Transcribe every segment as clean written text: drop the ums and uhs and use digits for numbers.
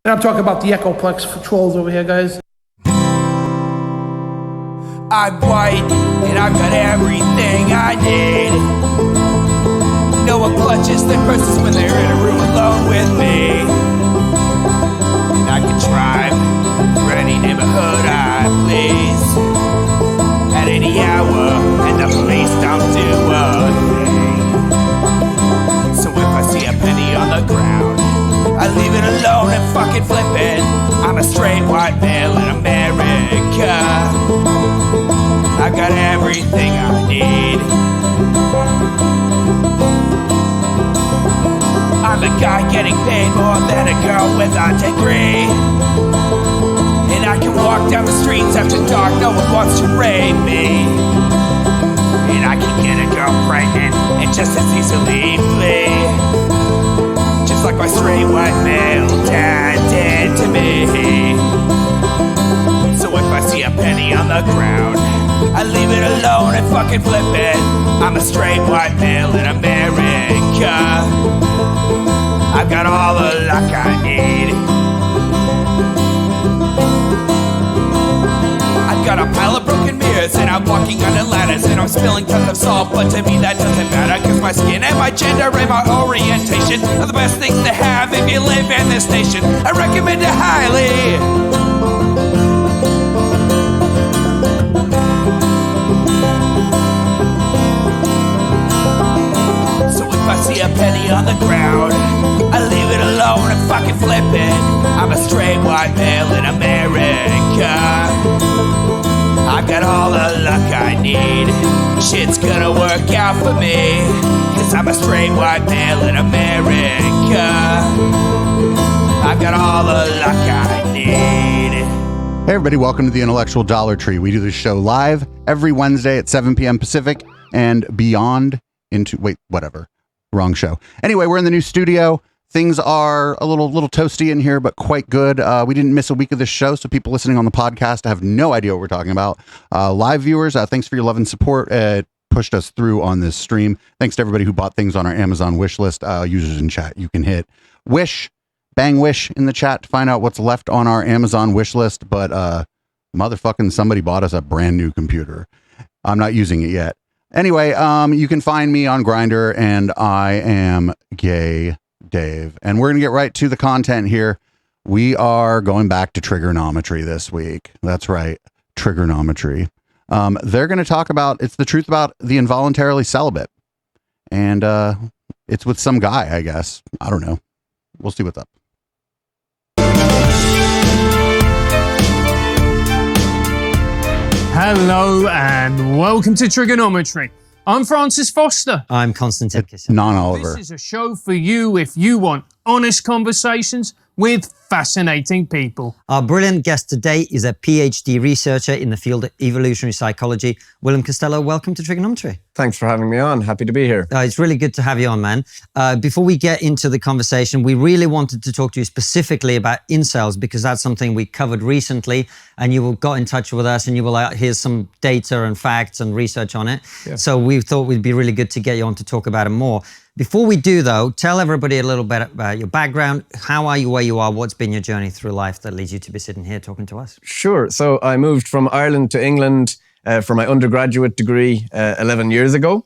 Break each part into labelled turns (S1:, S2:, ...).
S1: And I'm talking about the Echoplex for trolls over here, guys.
S2: I'm white, and I've got everything I need. No one clutches their purses when they're in a room alone with me. And I can drive for any neighborhood I please at any hour, and the police don't do a thing. So if I see a penny on the ground, I leave it alone and fucking flip it. I'm a straight white male in America. I got everything I need. I'm a guy getting paid more than a girl with a degree. And I can walk down the streets after dark, no one wants to rape me. And I can get a girl pregnant and just as easily flee. Just like my straight white male dad did to me. So if I see a penny on the ground, I leave it alone and fucking flip it. I'm a straight white male in America. I've got all the luck I need. I've got a pile of broken mirrors and I'm walking under ladders and I'm spilling tons of salt, but to me that doesn't matter, cause my skin and my gender and my orientation are the best things to have if you live in this nation. I recommend it highly. If I see a penny on the ground, I leave it alone and fucking flip it. I'm a straight white male in America. I've got all the luck I need. Shit's gonna work out for me, cause I'm a straight white male in America. I've got all the luck I need.
S3: Hey everybody, welcome to the Intellectual Dollar Tree. We do this show live every Wednesday at 7 p.m. Pacific and beyond into, wrong show. Anyway, we're in the new studio. Things are a little toasty in here, but quite good. We didn't miss a week of this show, so people listening on the podcast have no idea what we're talking about. Live viewers, thanks for your love and support. It pushed us through on this stream. Thanks to everybody who bought things on our Amazon wish list. Users in chat, you can hit bang wish in the chat to find out what's left on our Amazon wish list. But motherfucking somebody bought us a brand new computer. I'm not using it yet. Anyway, you can find me on Grindr, and I am Gay Dave. And we're going to get right to the content here. We are going back to Triggernometry this week. That's right, Triggernometry. They're going to talk about, it's the truth about the involuntarily celibate. And it's with some guy, I guess. I don't know. We'll see what's up.
S4: Hello and welcome to Triggernometry. I'm Francis Foster.
S5: I'm Constantine Kissin.
S3: Non-Oliver.
S4: This is a show for you if you want honest conversations with fascinating people.
S5: Our brilliant guest today is a PhD researcher in the field of evolutionary psychology. Willem Costello, welcome to Triggernometry.
S6: Thanks for having me on. Happy to be here.
S5: It's really good to have you on, man. Before we get into the conversation, we really wanted to talk to you specifically about incels, because that's something we covered recently, and you got in touch with us and you were like, here's some data and facts and research on it. Yeah. So we thought it'd be really good to get you on to talk about it more. Before we do, though, tell everybody a little bit about your background. How are you where you are? What's been your journey through life that leads you to be sitting here talking to us?
S6: Sure. So I moved from Ireland to England for my undergraduate degree 11 years ago.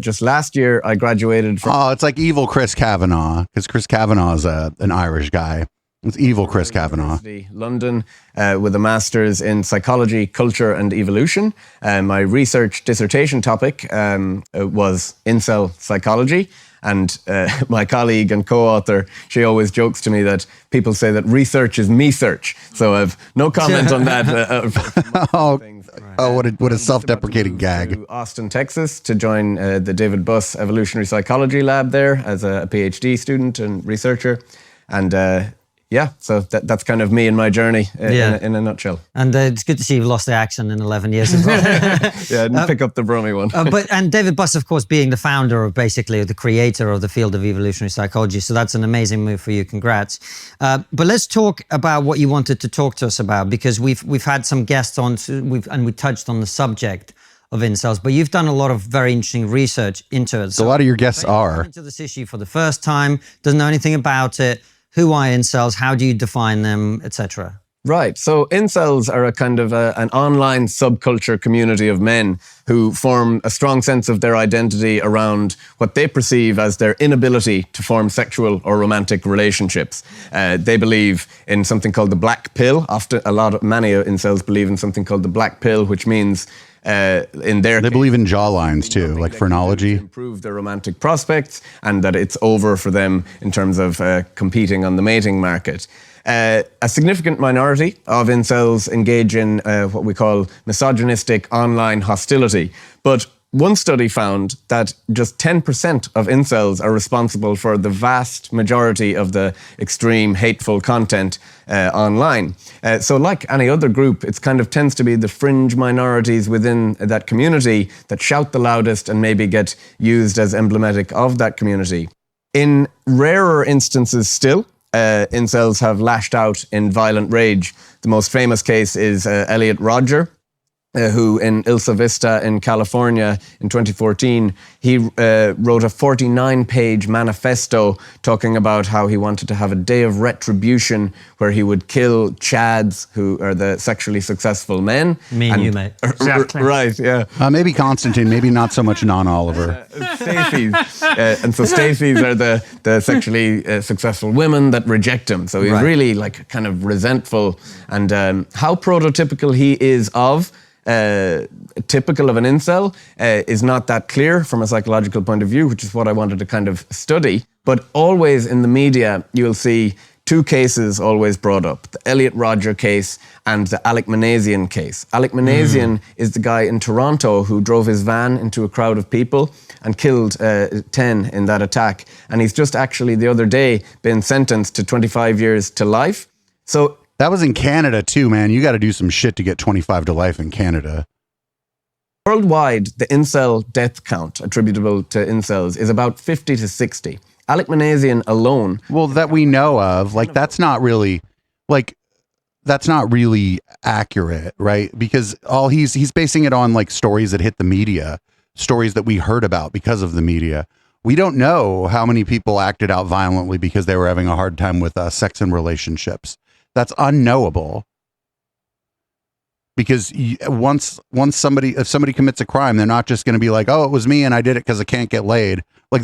S6: Just last year, I graduated from...
S3: Oh, it's like evil Chris Kavanagh, because Chris Kavanagh is an Irish guy. It's evil Chris Kavanagh.
S6: London, with a master's in psychology, culture, and evolution. My research dissertation topic was incel psychology. And my colleague and co-author, she always jokes to me that people say that research is me-search. So I've no comment on that.
S3: What a self-deprecating gag.
S6: To Austin, Texas, to join the David Buss Evolutionary Psychology Lab there as a PhD student and researcher. And yeah, so that's kind of me and my journey in a nutshell.
S5: And it's good to see you've lost the accent in 11 years as well.
S6: Yeah, I didn't pick up the Brummy one.
S5: And David Buss, of course, being the founder of basically the creator of the field of evolutionary psychology. So that's an amazing move for you. Congrats. But let's talk about what you wanted to talk to us about, because we've had some guests on and we touched on the subject of incels, but you've done a lot of very interesting research into it.
S3: So a lot of your guests are
S5: into this issue for the first time, doesn't know anything about it. who are incels, how do you define them, etc.?
S6: Right. So incels are a kind of an online subculture community of men who form a strong sense of their identity around what they perceive as their inability to form sexual or romantic relationships. They believe in something called the black pill. Many incels believe in something called the black pill, which means they
S3: believe in jawlines too, like phrenology.
S6: Improve their romantic prospects, and that it's over for them in terms of competing on the mating market. A significant minority of incels engage in what we call misogynistic online hostility. But one study found that just 10% of incels are responsible for the vast majority of the extreme hateful content online. So like any other group, it kind of tends to be the fringe minorities within that community that shout the loudest and maybe get used as emblematic of that community. In rarer instances still, incels have lashed out in violent rage. The most famous case is Elliot Rodger, who in Ilsa Vista in California in 2014, he wrote a 49-page manifesto talking about how he wanted to have a day of retribution where he would kill Chads, who are the sexually successful men.
S5: Me and you, mate.
S4: Exactly.
S6: Right, yeah.
S3: Maybe Constantine, maybe not so much Non-Oliver.
S6: Stacey's. And so Stacey's are the sexually successful women that reject him. So he's really like kind of resentful. And how prototypical he is of typical of an incel is not that clear from a psychological point of view, which is what I wanted to kind of study. But always in the media, you'll see two cases always brought up, the Elliot Rodger case and the Alec Manasian case. Alec Manasian is the guy in Toronto who drove his van into a crowd of people and killed 10 in that attack. And he's just actually the other day been sentenced to 25 years to life. So
S3: that was in Canada too, man. You got to do some shit to get 25 to life in Canada.
S6: Worldwide, the incel death count attributable to incels is about 50 to 60. Alec Manasian alone.
S3: Well, that we know of, like that's not really accurate, right? Because all he's basing it on like stories that hit the media, stories that we heard about because of the media. We don't know how many people acted out violently because they were having a hard time with sex and relationships. That's unknowable. Because if somebody commits a crime, they're not just going to be like, "Oh, it was me and I did it because I can't get laid." Like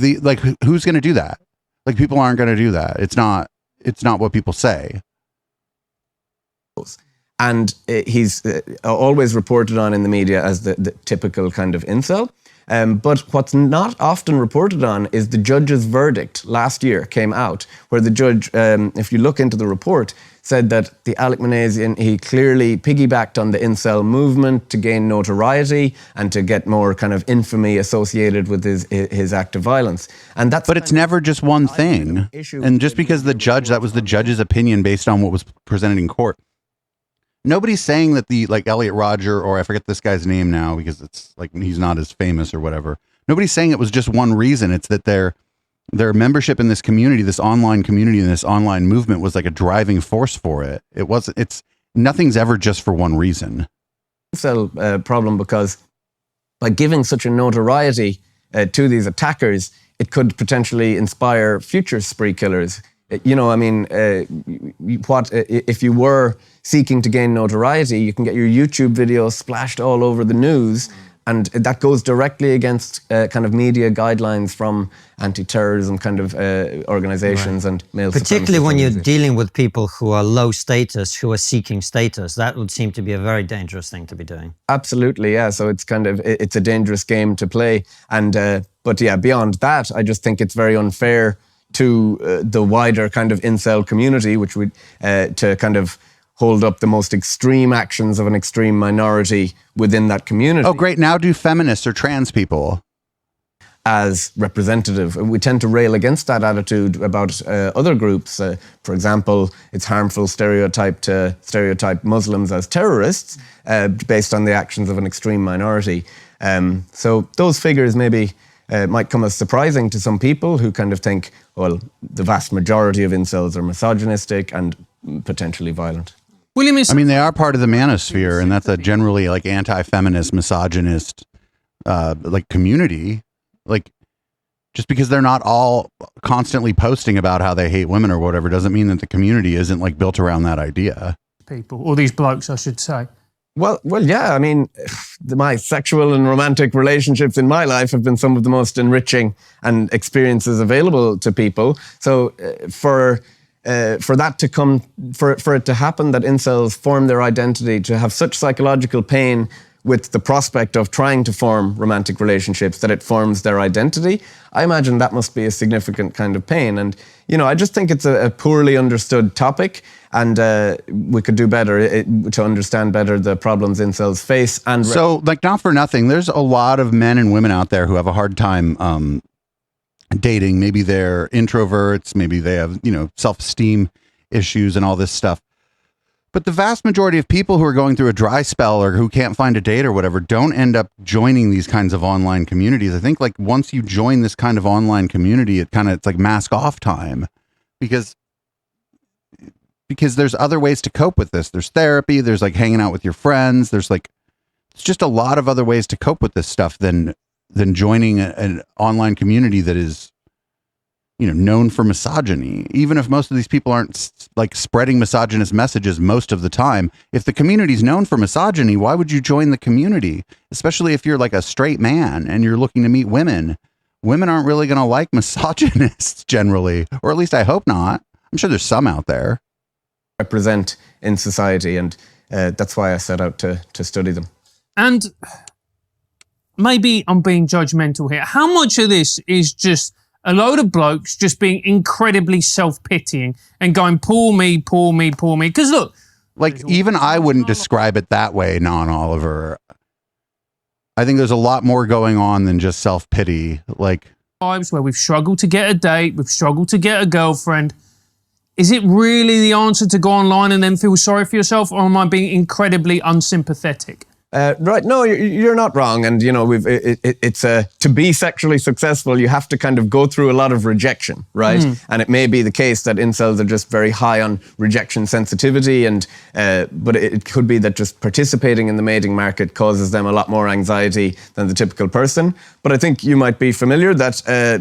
S3: who's going to do that? Like people aren't going to do that. It's not what people say.
S6: And he's always reported on in the media as the typical kind of incel. But what's not often reported on is the judge's verdict last year came out, where the judge, if you look into the report, said that the Alec Manasian, he clearly piggybacked on the incel movement to gain notoriety and to get more kind of infamy associated with his act of violence. And that's.
S3: But it's never just one thing. And just because that was the judge's opinion based on what was presented in court. Nobody's saying that like Elliot Rodger, or I forget this guy's name now because it's like he's not as famous or whatever. Nobody's saying it was just one reason. It's that their membership in this community, this online community, and this online movement was like a driving force for it. Nothing's ever just for one reason.
S6: Incel problem because by giving such a notoriety to these attackers, it could potentially inspire future spree killers. You know, I mean, if you were seeking to gain notoriety, you can get your YouTube videos splashed all over the news, and that goes directly against kind of media guidelines from anti-terrorism kind of organizations and male supremacist
S5: Particularly when you're
S6: organizations.
S5: dealing with people who are low status, who are seeking status, that would seem to be a very dangerous thing to be doing.
S6: Absolutely, yeah. So it's a dangerous game to play, and but yeah, beyond that, I just think it's very unfair to the wider kind of incel community, which would to kind of hold up the most extreme actions of an extreme minority within that community.
S3: Oh, great. Now do feminists or trans people
S6: as representative. We tend to rail against that attitude about other groups. For example, it's harmful to stereotype Muslims as terrorists based on the actions of an extreme minority. So those figures maybe might come as surprising to some people who kind of think, well, the vast majority of incels are misogynistic and potentially violent.
S4: William,
S3: I mean, they are part of the manosphere, and that's a generally like anti-feminist, misogynist, like community. Like Just because they're not all constantly posting about how they hate women or whatever doesn't mean that the community isn't like built around that idea.
S4: People, or these blokes, I should say.
S6: Well, yeah. I mean, my sexual and romantic relationships in my life have been some of the most enriching and experiences available to people. So for that to come, for it to happen, that incels form their identity, to have such psychological pain with the prospect of trying to form romantic relationships, that it forms their identity, I imagine that must be a significant kind of pain. And, you know, I just think it's a poorly understood topic, and we could do better to understand better the problems incels face. And
S3: so, like, not for nothing, there's a lot of men and women out there who have a hard time dating. Maybe they're introverts, maybe they have, you know, self-esteem issues and all this stuff. But the vast majority of people who are going through a dry spell or who can't find a date or whatever don't end up joining these kinds of online communities. I think like once you join this kind of online community, it's like mask off time, because there's other ways to cope with this. There's therapy, there's like hanging out with your friends. There's like, it's just a lot of other ways to cope with this stuff than joining an online community that is, you know, known for misogyny. Even if most of these people aren't like spreading misogynist messages most of the time, if the community is known for misogyny, why would you join the community? Especially if you're like a straight man and you're looking to meet women. Women aren't really going to like misogynists generally, or at least I hope not. I'm sure there's some out there.
S6: Represent in society, and that's why I set out to study them. And
S4: maybe I'm being judgmental here. How much of this is just a load of blokes just being incredibly self-pitying and going, poor me, poor me, poor me? Because look,
S3: like, even I wouldn't describe it that way, non-Oliver. I think there's a lot more going on than just self-pity. Like,
S4: lives where we've struggled to get a date, we've struggled to get a girlfriend. Is it really the answer to go online and then feel sorry for yourself, or am I being incredibly unsympathetic?
S6: Right. No, you're not wrong. And, you know, it's to be sexually successful, you have to kind of go through a lot of rejection, right? And it may be the case that incels are just very high on rejection sensitivity, and but it could be that just participating in the mating market causes them a lot more anxiety than the typical person. But I think you might be familiar that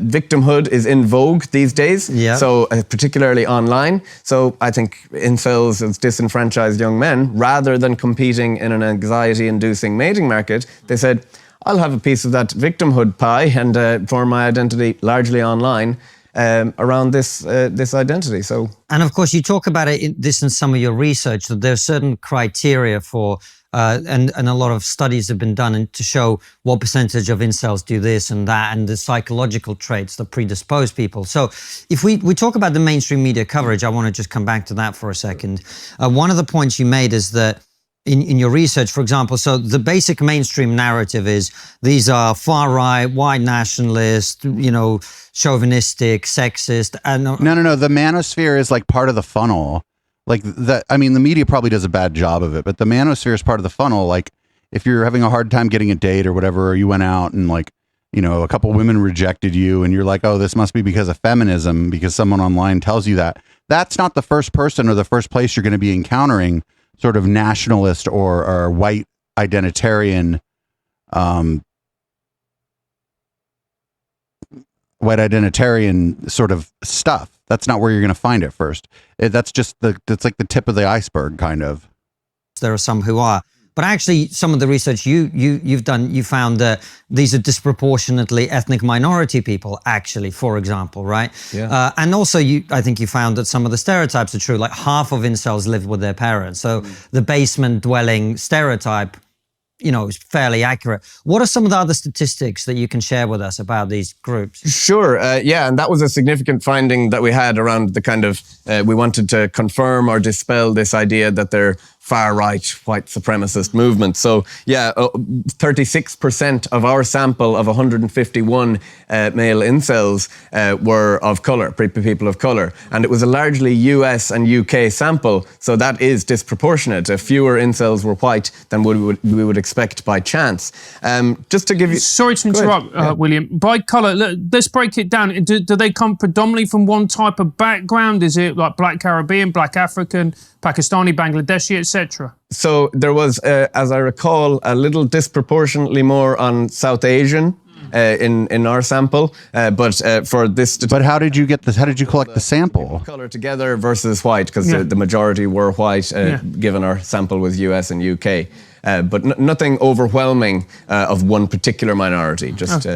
S6: victimhood is in vogue these days, so particularly online. So I think incels as disenfranchised young men, rather than competing in an anxiety-inducing mating market, they said, I'll have a piece of that victimhood pie and form my identity largely online around this identity. So,
S5: and of course, you talk about it in some of your research, that there are certain criteria for, and a lot of studies have been done to show what percentage of incels do this and that, and the psychological traits that predispose people. So if we talk about the mainstream media coverage, I want to just come back to that for a second. One of the points you made is that in your research, for example, so the basic mainstream narrative is these are far-right, white nationalist, you know, chauvinistic, sexist, and
S3: no. The manosphere is like part of the funnel. Like that, I mean, the media probably does a bad job of it, but the manosphere is part of the funnel. Like, if you're having a hard time getting a date or whatever, or you went out and, like, you know, a couple women rejected you and you're like, oh, this must be because of feminism, because someone online tells you that. That's not the first person or the first place you're going to be encountering sort of nationalist or white identitarian sort of stuff. That's not where you're going to find it first. That's just that's like the tip of the iceberg, kind of.
S5: There are some who are. But actually, some of the research you've done, you found that these are disproportionately ethnic minority people, actually, for example, right?
S6: Yeah.
S5: And also, I think you found that some of the stereotypes are true. Like half of incels live with their parents. So the basement-dwelling stereotype, you know, is fairly accurate. What are some of the other statistics that you can share with us about these groups?
S6: Sure. Yeah, and that was a significant finding that we had around the kind of, we wanted to confirm or dispel this idea that they're far-right white supremacist movement. So yeah, 36% of our sample of 151 male incels were of color, people of color. And it was a largely US and UK sample, so that is disproportionate. Fewer incels were white than we would expect by chance. Just to give you...
S4: Sorry to interrupt, William. By color, let's break it down. Do they come predominantly from one type of background? Is it like Black Caribbean, Black African, Pakistani, Bangladeshi, etc.?
S6: So there was, as I recall, a little disproportionately more on South Asian in our sample, but for this.
S3: But how did you get this? How did you collect the sample?
S6: Color together versus white, because the majority were white, given our sample was US and UK. But nothing overwhelming of one particular minority. Just,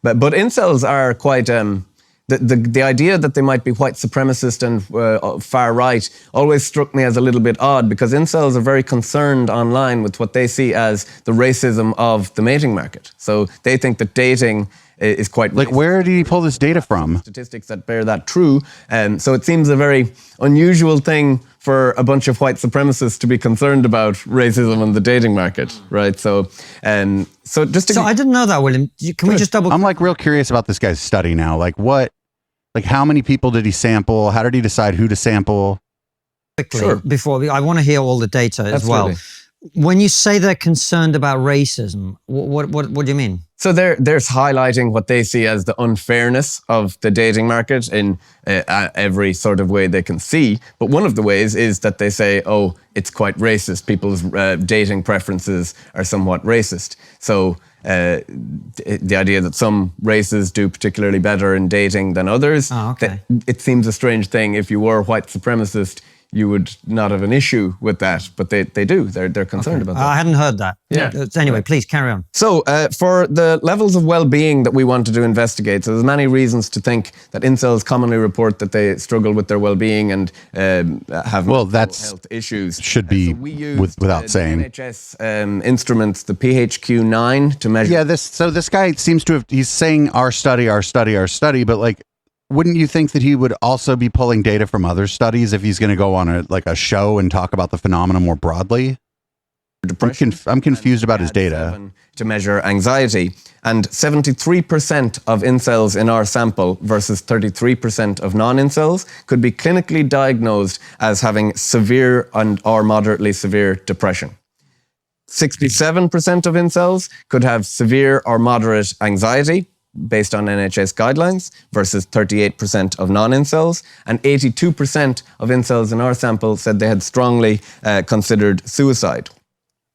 S6: but incels are quite. The idea that they might be white supremacist and far right always struck me as a little bit odd, because incels are very concerned online with what they see as the racism of the mating market. So they think that dating is quite
S3: like, where did he pull this data from?
S6: Statistics that bear that true. So it seems a very unusual thing for a bunch of white supremacists to be concerned about racism in the dating market, right? So just to
S5: So I didn't know that, William. Can we just double?
S3: I'm like real curious about this guy's study now. Like how many people did he sample? How did he decide who to sample?
S5: Quickly, before I want to hear all the data as well. When you say they're concerned about racism, what do you mean?
S6: So they're highlighting what they see as the unfairness of the dating market in every sort of way they can see. But one of the ways is that they say, oh, it's quite racist. People's dating preferences are somewhat racist. So the idea that some races do particularly better in dating than others, it seems a strange thing. If you were a white supremacist, you would not have an issue with that, but they do. They're concerned about that.
S5: I hadn't heard that.
S6: Yeah.
S5: Anyway, please carry on.
S6: So for the levels of well-being that we wanted to investigate, so there's many reasons to think that incels commonly report that they struggle with their well-being and have mental health issues.
S3: Should be without saying.
S6: NHS instruments, the PHQ-9 to measure. Yeah,
S3: so this guy seems to have, he's saying our study, but like, wouldn't you think that he would also be pulling data from other studies if he's going to go on a show and talk about the phenomenon more broadly? I'm confused about his data.
S6: To measure anxiety, and 73% of incels in our sample versus 33% of non-incels could be clinically diagnosed as having severe or moderately severe depression. 67% of incels could have severe or moderate anxiety, based on NHS guidelines, versus 38% of non-incels, and 82% of incels in our sample said they had strongly considered suicide.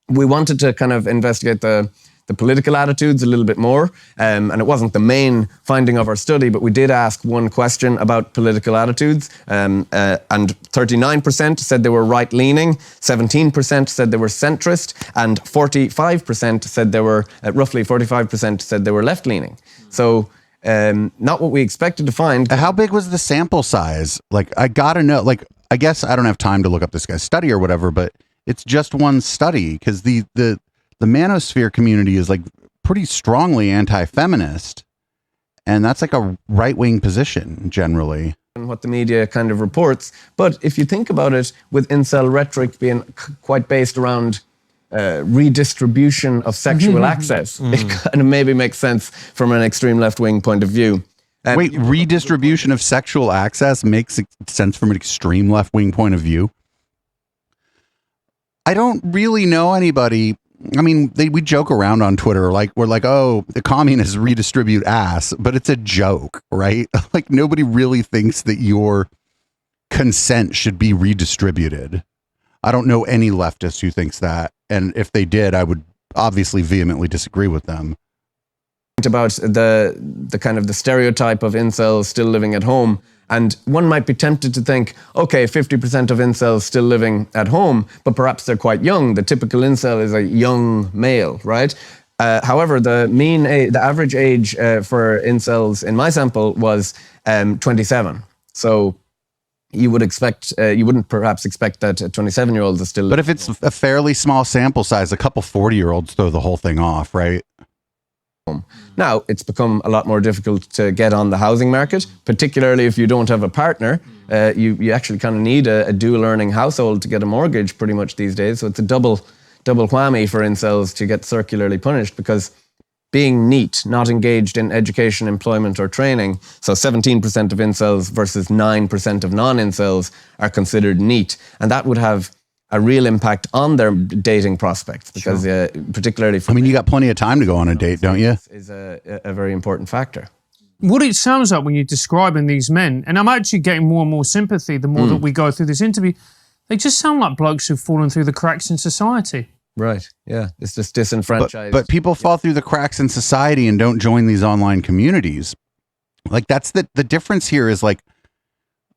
S6: We wanted to kind of investigate the political attitudes a little bit more, and it wasn't the main finding of our study, but we did ask one question about political attitudes, and 39% said they were right-leaning, 17% said they were centrist, and 45% said they were, roughly 45% said they were left-leaning. So not what we expected to find.
S3: How big was the sample size? Like, I gotta know, like, I guess I don't have time to look up this guy's study or whatever, but it's just one study, because the manosphere community is like pretty strongly anti-feminist, and that's like a right-wing position generally.
S6: And what the media kind of reports. But if you think about it, with incel rhetoric being quite based around redistribution of sexual access, it kind of maybe makes sense from an extreme left-wing point of view.
S3: Wait, redistribution of sexual access makes sense from an extreme left-wing point of view? I don't really know anybody. I mean, we joke around on Twitter, like, we're like, oh, the communists redistribute ass, but it's a joke, right? Like, nobody really thinks that your consent should be redistributed. I don't know any leftist who thinks that. And if they did, I would obviously vehemently disagree with them.
S6: About the kind of the stereotype of incels still living at home. And one might be tempted to think, okay, 50% of incels still living at home, but perhaps they're quite young. The typical incel is a young male, right? However, the average age for incels in my sample was 27. So you would expect, you wouldn't perhaps expect that 27-year-olds are still living.
S3: But if it's a fairly small sample size, a couple 40-year-olds throw the whole thing off, right?
S6: Now, it's become a lot more difficult to get on the housing market, particularly if you don't have a partner. You actually kind of need a dual earning household to get a mortgage pretty much these days. So it's a double whammy for incels to get circularly punished, because being neat, not engaged in education, employment or training, so 17% of incels versus 9% of non-incels are considered neat. And that would have a real impact on their dating prospects, because particularly for
S3: you got plenty of time to go on a date, don't you?
S6: Is a very important factor.
S4: What it sounds like when you're describing these men, and I'm actually getting more and more sympathy the more that we go through this interview, they just sound like blokes who've fallen through the cracks in society.
S6: Right. Yeah. It's just disenfranchised.
S3: But people fall through the cracks in society and don't join these online communities. Like that's the difference here is like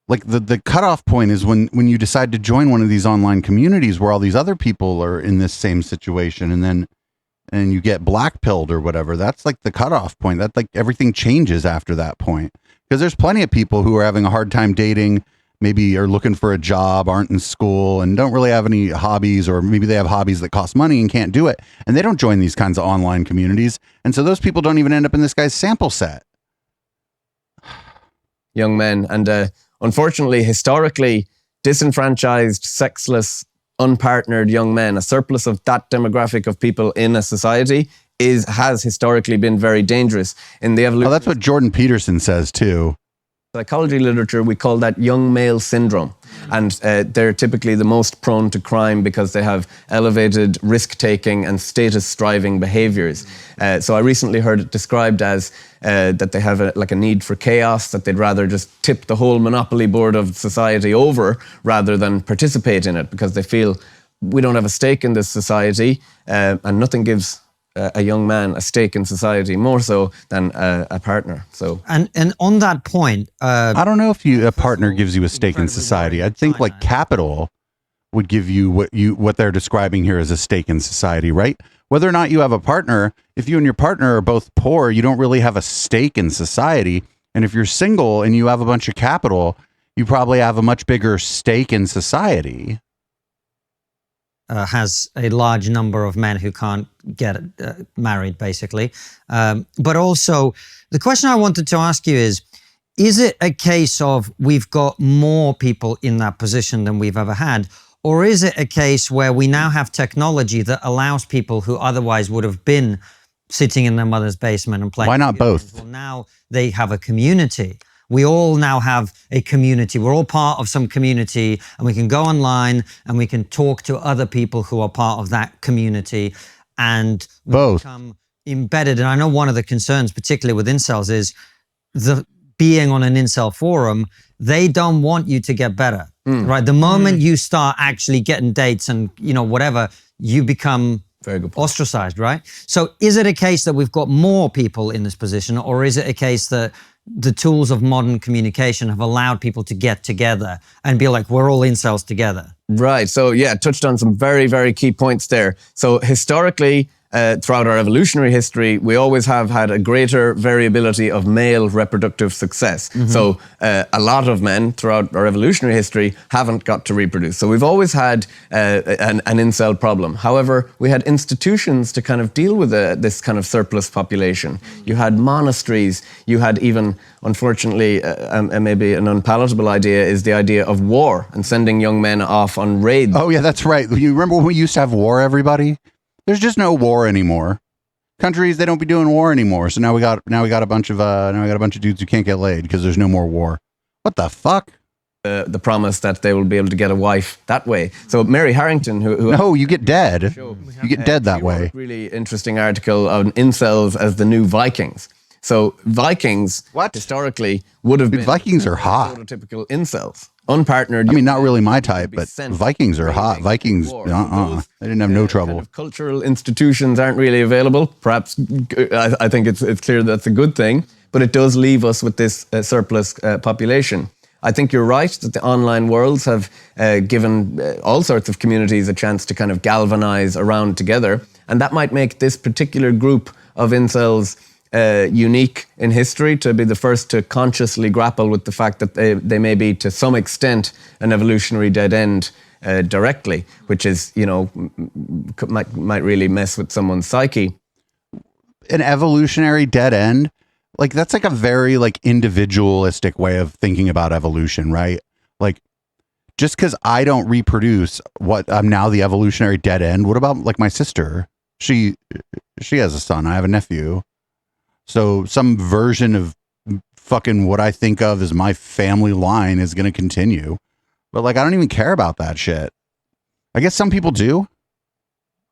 S3: the cutoff point is when you decide to join one of these online communities where all these other people are in this same situation, and you get blackpilled or whatever. That's like the cutoff point. That like everything changes after that point, because there's plenty of people who are having a hard time dating, maybe are looking for a job, aren't in school, and don't really have any hobbies, or maybe they have hobbies that cost money and can't do it, and they don't join these kinds of online communities, and so those people don't even end up in this guy's sample set.
S6: Young men. And unfortunately, historically, disenfranchised, sexless, unpartnered young men, a surplus of that demographic of people in a society has historically been very dangerous. In the evolution,
S3: That's what Jordan Peterson says too.
S6: Psychology literature, we call that young male syndrome. And they're typically the most prone to crime because they have elevated risk-taking and status-striving behaviors. So I recently heard it described as that they have a need for chaos, that they'd rather just tip the whole monopoly board of society over rather than participate in it, because they feel we don't have a stake in this society, and nothing gives a young man a stake in society more so than a partner. So
S5: And on that point,
S3: I don't know if a partner gives you a stake in society. I think like capital would give you what they're describing here as a stake in society, right? Whether or not you have a partner, if you and your partner are both poor, you don't really have a stake in society. And if you're single and you have a bunch of capital, you probably have a much bigger stake in society.
S5: has a large number of men who can't get married, basically. But also, the question I wanted to ask you is it a case of we've got more people in that position than we've ever had? Or is it a case where we now have technology that allows people who otherwise would have been sitting in their mother's basement and playing?
S3: Why not both?
S5: Well, now they have a community. We all now have a community. We're all part of some community, and we can go online and we can talk to other people who are part of that community, and we
S3: Both.
S5: become embedded. And I know one of the concerns, particularly with incels, is the being on an incel forum, they don't want you to get better, right? The moment you start actually getting dates and, whatever, you become
S6: very good point.
S5: Ostracized, right? So is it a case that we've got more people in this position, or is it a case that the tools of modern communication have allowed people to get together and be like, we're all incels together?
S6: Right. So yeah, touched on some very, very key points there. So historically, throughout our evolutionary history, we always have had a greater variability of male reproductive success. So a lot of men throughout our evolutionary history haven't got to reproduce. So we've always had an incel problem. However, we had institutions to kind of deal with this kind of surplus population. You had monasteries. You had even, unfortunately, maybe an unpalatable idea is the idea of war and sending young men off on raids.
S3: Oh yeah, that's right. You remember when we used to have war, everybody? There's just no war anymore. Countries, they don't be doing war anymore. So now we got a bunch of dudes who can't get laid because there's no more war. What the fuck?
S6: The promise that they will be able to get a wife that way. So Mary Harrington, who
S3: No, you get dead. You get dead that way.
S6: Really interesting article on incels as the new Vikings. So Vikings historically would have been
S3: Vikings are hot.
S6: prototypical incels. Unpartnered.
S3: I mean, not really my type, but
S6: sent
S3: Vikings are hot. Vikings,
S6: war.
S3: they didn't have no trouble.
S6: Kind of cultural institutions aren't really available. Perhaps I think it's clear that's a good thing, but it does leave us with this surplus population. I think you're right that the online worlds have given all sorts of communities a chance to kind of galvanize around together, and that might make this particular group of incels unique in history, to be the first to consciously grapple with the fact that they may be, to some extent, an evolutionary dead end directly, which is, might really mess with someone's psyche.
S3: An evolutionary dead end, like that's like a very like individualistic way of thinking about evolution, right? Like, just because I don't reproduce, I'm now the evolutionary dead end. What about like my sister? She has a son. I have a nephew. So some version of fucking what I think of as my family line is going to continue. But like, I don't even care about that shit. I guess some people do.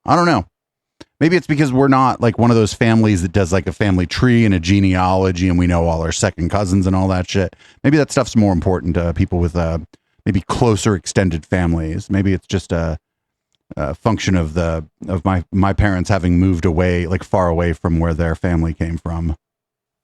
S3: I don't know. Maybe it's because we're not like one of those families that does like a family tree and a genealogy and we know all our second cousins and all that shit. Maybe that stuff's more important to people with maybe closer extended families. Maybe it's just function of my parents having moved away, like far away from where their family came from.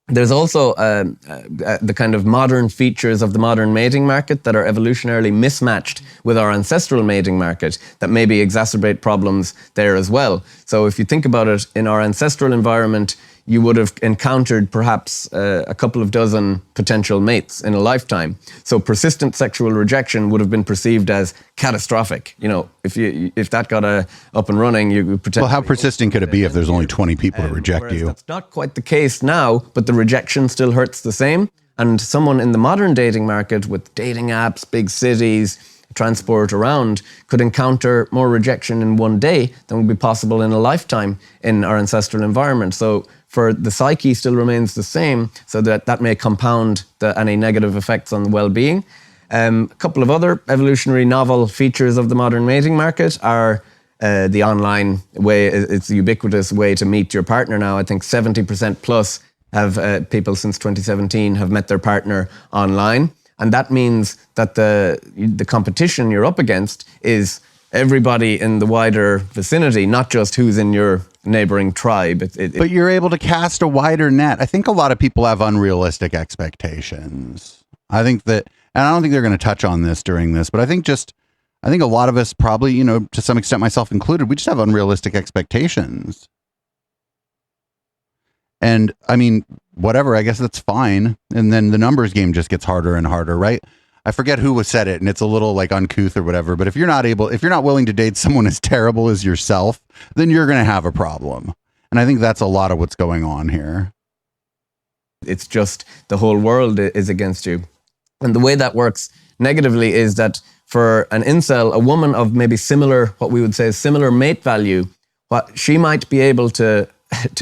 S6: There's also the kind of modern features of the modern mating market that are evolutionarily mismatched with our ancestral mating market that maybe exacerbate problems there as well. So if you think about it, in our ancestral environment, you would have encountered perhaps a couple of dozen potential mates in a lifetime. So persistent sexual rejection would have been perceived as catastrophic. You know, if that got up and running, you potentially...
S3: Well, how persistent could it be if there's only 20 people to reject you?
S6: That's not quite the case now, but the rejection still hurts the same. And someone in the modern dating market with dating apps, big cities, transport around, could encounter more rejection in one day than would be possible in a lifetime in our ancestral environment. So for the psyche still remains the same, so that may compound any negative effects on the well-being. A couple of other evolutionary novel features of the modern mating market are the online way. It's a ubiquitous way to meet your partner now. I think 70% plus have people since 2017 have met their partner online. And that means that the competition you're up against is everybody in the wider vicinity, not just who's in your neighboring tribe.
S3: But you're able to cast a wider net. I think a lot of people have unrealistic expectations. I think that, and I don't think they're going to touch on this during this, but I think a lot of us probably, you know, to some extent, myself included, we just have unrealistic expectations. And I mean, whatever, I guess that's fine. And then the numbers game just gets harder and harder, right? I forget who said it, and it's a little like uncouth or whatever, but if you're not willing to date someone as terrible as yourself, then you're going to have a problem. And I think that's a lot of what's going on here.
S6: It's just the whole world is against you. And the way that works negatively is that for an incel, a woman of maybe similar, what we would say is similar mate value, what she might be able to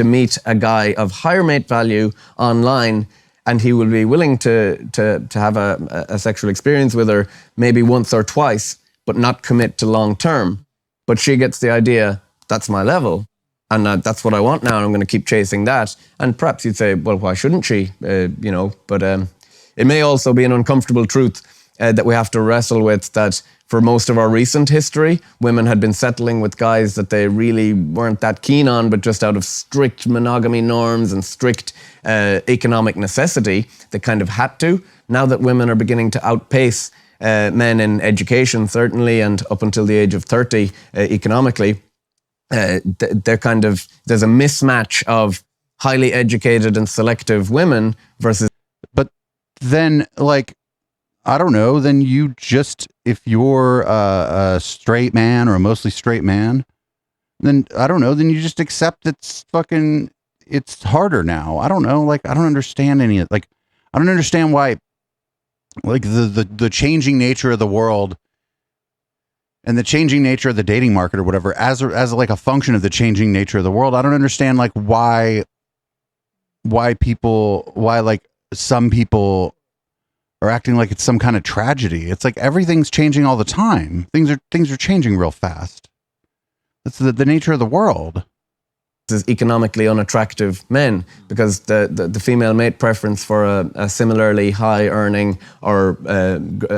S6: meet a guy of higher mate value online, and he will be willing to have a sexual experience with her maybe once or twice, but not commit to long term. But she gets the idea, that's my level, and that's what I want now, and I'm going to keep chasing that. And perhaps you'd say, well, why shouldn't she? But it may also be an uncomfortable truth that we have to wrestle with, that for most of our recent history, women had been settling with guys that they really weren't that keen on, but just out of strict monogamy norms and strict economic necessity, they kind of had to. Now that women are beginning to outpace men in education, certainly, and up until the age of 30 economically, they're kind of, there's a mismatch of highly educated and selective women versus...
S3: But then, like, I don't know, then you just, if you're a straight man or a mostly straight man, then I don't know, then you just accept it's harder now. I don't know, like, I don't understand I don't understand why, like, the changing nature of the world and the changing nature of the dating market or whatever, as like a function of the changing nature of the world. I don't understand, like, why like some people are acting like it's some kind of tragedy. It's like everything's changing all the time. Things are changing real fast. That's the nature of the world.
S6: Is economically unattractive men, because the female mate preference for a similarly high earning or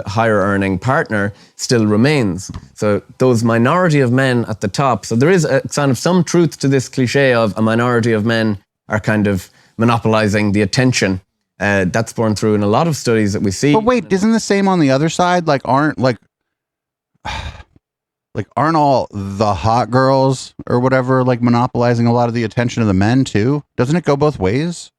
S6: higher earning partner still remains. So those minority of men at the top, so there is a kind of some truth to this cliche of a minority of men are kind of monopolizing the attention. That's borne through in a lot of studies that we see.
S3: But wait, isn't the same on the other side? Like, aren't all the hot girls or whatever, like, monopolizing a lot of the attention of the men too? Doesn't it go both ways?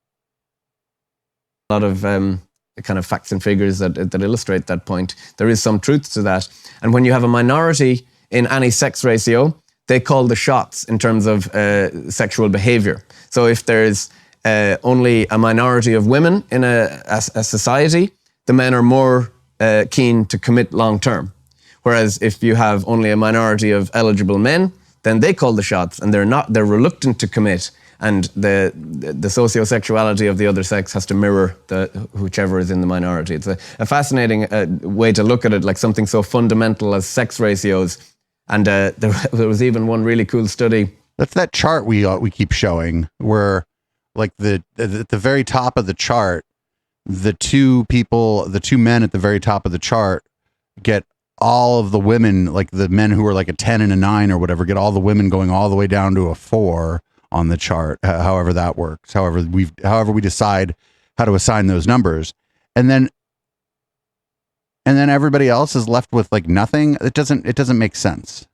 S6: A lot of kind of facts and figures that illustrate that point. There is some truth to that. And when you have a minority in any sex ratio, they call the shots in terms of sexual behavior. So if there's only a minority of women in a society, the men are more keen to commit long term. Whereas if you have only a minority of eligible men, then they call the shots, and they're reluctant to commit, and the sociosexuality of the other sex has to mirror whichever is in the minority. It's a fascinating way to look at it, like something so fundamental as sex ratios. And there was even one really cool study.
S3: That's that chart we keep showing, where, like, at the very top of the chart, the two men at the very top of the chart get all of the women, like the men who are like a 10 and a 9 or whatever, get all the women going all the way down to a 4 on the chart, however that works, however we decide how to assign those numbers. And then everybody else is left with like nothing. It doesn't make sense.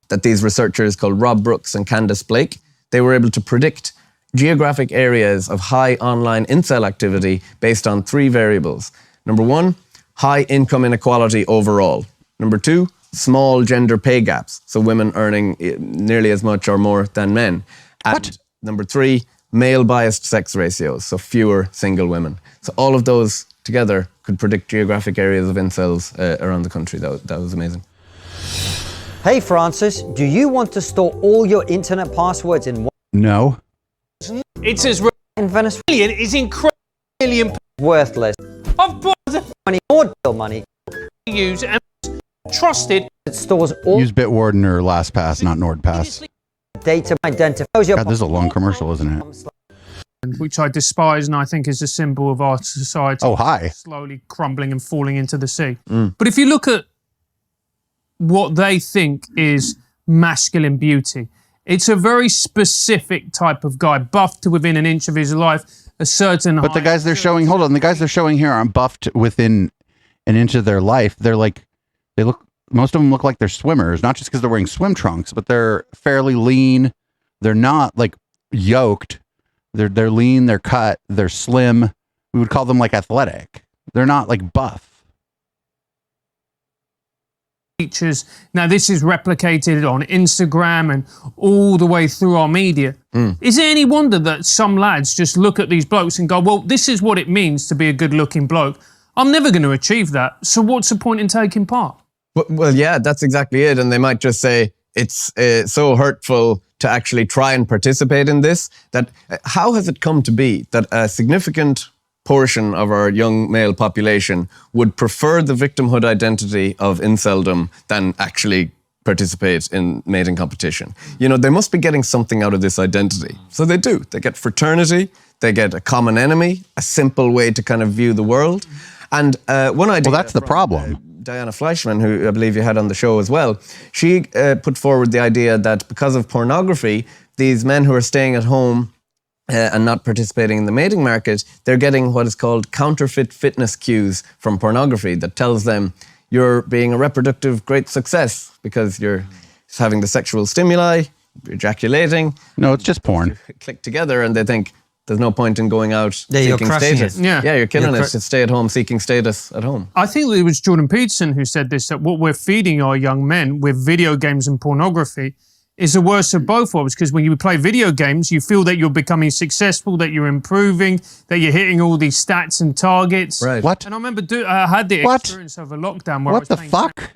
S6: That these researchers called Rob Brooks and Candace Blake, they were able to predict geographic areas of high online incel activity based on 3 variables. Number 1, high income inequality overall. Number 2, small gender pay gaps, so women earning nearly as much or more than men. And number 3, male biased sex ratios, so fewer single women. So all of those together could predict geographic areas of incels around the country. That was amazing.
S5: Hey Francis, do you want to store all your internet passwords in one?
S3: No.
S4: It's as
S5: In Venezuela,
S4: brilliant, it's incredibly
S5: worthless.
S4: I've bought the
S5: Money or bill money.
S4: use and trusted.
S5: It stores all
S3: Use Bitwarden or LastPass, not NordPass.
S5: data identifiers.
S3: God, this is a long commercial, isn't it?
S4: Which I despise and I think is a symbol of our society.
S3: Oh, hi.
S4: Slowly crumbling and falling into the sea. But if you look at what they think is masculine beauty, it's a very specific type of guy, buffed to within an inch of his life, a certain
S3: But the
S4: height.
S3: guys they're showing, hold on, the guys they're showing here aren't buffed within an inch of their life. They're like, most of them look like they're swimmers, not just because they're wearing swim trunks, but they're fairly lean. They're not like yoked. They're lean, they're cut, they're slim. We would call them like athletic. They're not like buff.
S4: Features. Now, this is replicated on Instagram and all the way through our media. Is it any wonder that some lads just look at these blokes and go, well, this is what it means to be a good-looking bloke. I'm never going to achieve that. So what's the point in taking part?
S6: Well, yeah, that's exactly it. And they might just say it's so hurtful to actually try and participate in this. That how has it come to be that a significant portion of our young male population would prefer the victimhood identity of inceldom than actually participate in mating competition? You know, they must be getting something out of this identity. So they do. They get fraternity, they get a common enemy, a simple way to kind of view the world. And one idea...
S3: Well, that's the problem.
S6: Diana Fleischman, who I believe you had on the show as well, she put forward the idea that because of pornography, these men who are staying at home and not participating in the mating market, they're getting what is called counterfeit fitness cues from pornography that tells them you're being a reproductive great success because you're having the sexual stimuli, you're ejaculating.
S3: No, it's just porn.
S6: Click together and they think there's no point in going out
S5: Yeah, you're
S6: seeking
S5: crushing
S6: status.
S5: it.
S4: Yeah.
S6: You're killing it to stay at home seeking status at home.
S4: I think it was Jordan Peterson who said this, that what we're feeding our young men with video games and pornography is the worst of both worlds, because when you play video games, you feel that you're becoming successful, that you're improving, that you're hitting all these stats and targets.
S6: Right.
S3: What?
S4: And I remember I had the
S3: What?
S4: experience of a lockdown where I
S3: What
S4: was
S3: the
S4: playing
S3: fuck?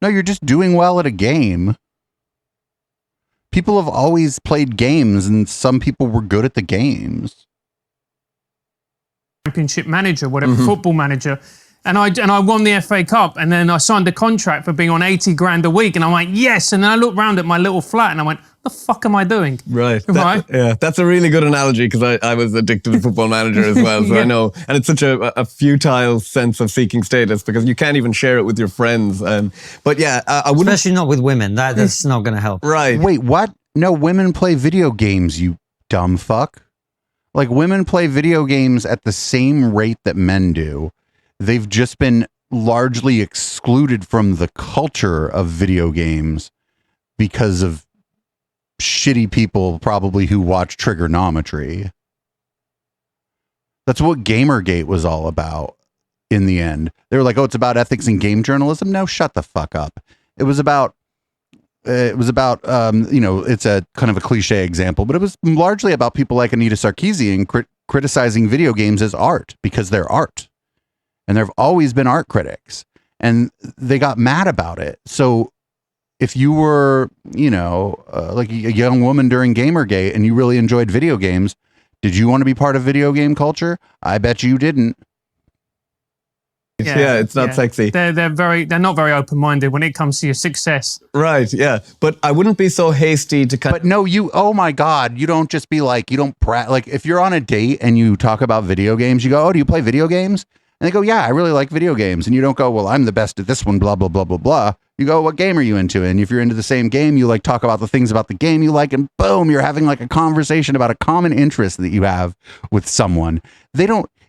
S3: No, you're just doing well at a game. People have always played games, and some people were good at the games.
S4: Championship manager, whatever, football manager. And I won the FA Cup, and then I signed a contract for being on 80 grand a week, and I'm like, yes. And then I looked around at my little flat and I went, the fuck am I doing?
S6: Right.
S4: Right?
S6: Yeah, that's a really good analogy because I was addicted to Football Manager as well, so I know. And it's such a futile sense of seeking status because you can't even share it with your friends. But yeah, I wouldn't...
S5: Especially not with women. That's not going to help.
S6: Right.
S3: Wait, what? No, women play video games, you dumb fuck. Like, women play video games at the same rate that men do. They've just been largely excluded from the culture of video games because of shitty people probably who watch Triggernometry. That's what Gamergate was all about in the end. They were like, oh, it's about ethics in game journalism. No, shut the fuck up. It was about, you know, it's a kind of a cliche example, but it was largely about people like Anita Sarkeesian criticizing video games as art because they're art. And there have always been art critics, and they got mad about it. So if you were, you know, like a young woman during Gamergate and you really enjoyed video games, did you want to be part of video game culture? I bet you didn't.
S6: Yeah, it's not sexy.
S4: They're not very open-minded when it comes to your success.
S6: Right, yeah. But I wouldn't be so hasty to
S3: But no, oh my God, you don't just be like, you don't like if you're on a date and you talk about video games, you go, oh, do you play video games? And they go, yeah, I really like video games. And you don't go, well, I'm the best at this one, blah, blah, blah, blah, blah. You go, what game are you into? And if you're into the same game, you like talk about the things about the game you like, and boom, you're having like a conversation about a common interest that you have with someone.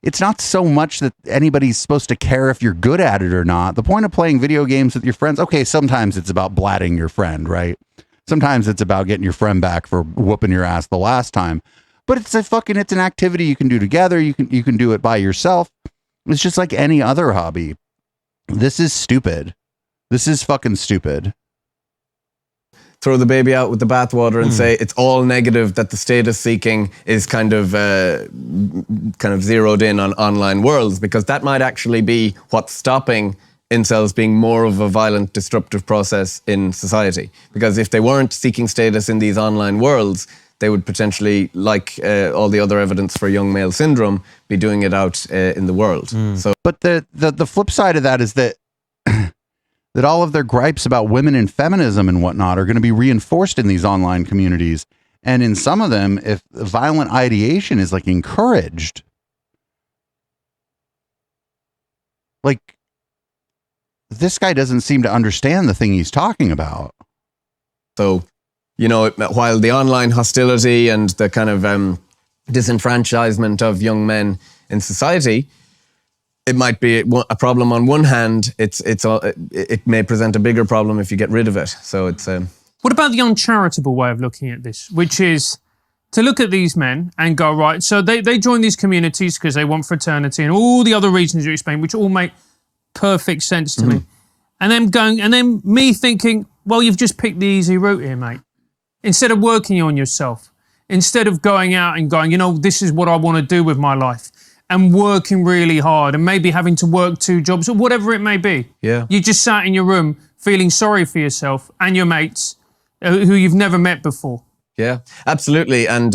S3: It's not so much that anybody's supposed to care if you're good at it or not. The point of playing video games with your friends, okay, sometimes it's about blatting your friend, right? Sometimes it's about getting your friend back for whooping your ass the last time. But it's an activity you can do together. You can do it by yourself. It's just like any other hobby. This is stupid. This is fucking stupid.
S6: Throw the baby out with the bathwater and say it's all negative, that the status seeking is kind of zeroed in on online worlds, because that might actually be what's stopping incels being more of a violent, disruptive process in society. Because if they weren't seeking status in these online worlds, they would potentially, like all the other evidence for young male syndrome, be doing it out in the world. So,
S3: but the flip side of that is that that all of their gripes about women and feminism and whatnot are going to be reinforced in these online communities. And in some of them, if violent ideation is like encouraged, like this guy doesn't seem to understand the thing he's talking about.
S6: So, while the online hostility and the kind of disenfranchisement of young men in society, it might be a problem on one hand, it may present a bigger problem if you get rid of it. So it's...
S4: What about the uncharitable way of looking at this, which is to look at these men and go, right, so they join these communities because they want fraternity and all the other reasons you explained, which all make perfect sense to me. And then me thinking, well, you've just picked the easy route here, mate. Instead of working on yourself, instead of going out and going, this is what I want to do with my life, and working really hard and maybe having to work 2 jobs or whatever it may be.
S6: Yeah.
S4: You just sat in your room feeling sorry for yourself and your mates who you've never met before.
S6: Yeah, absolutely. And,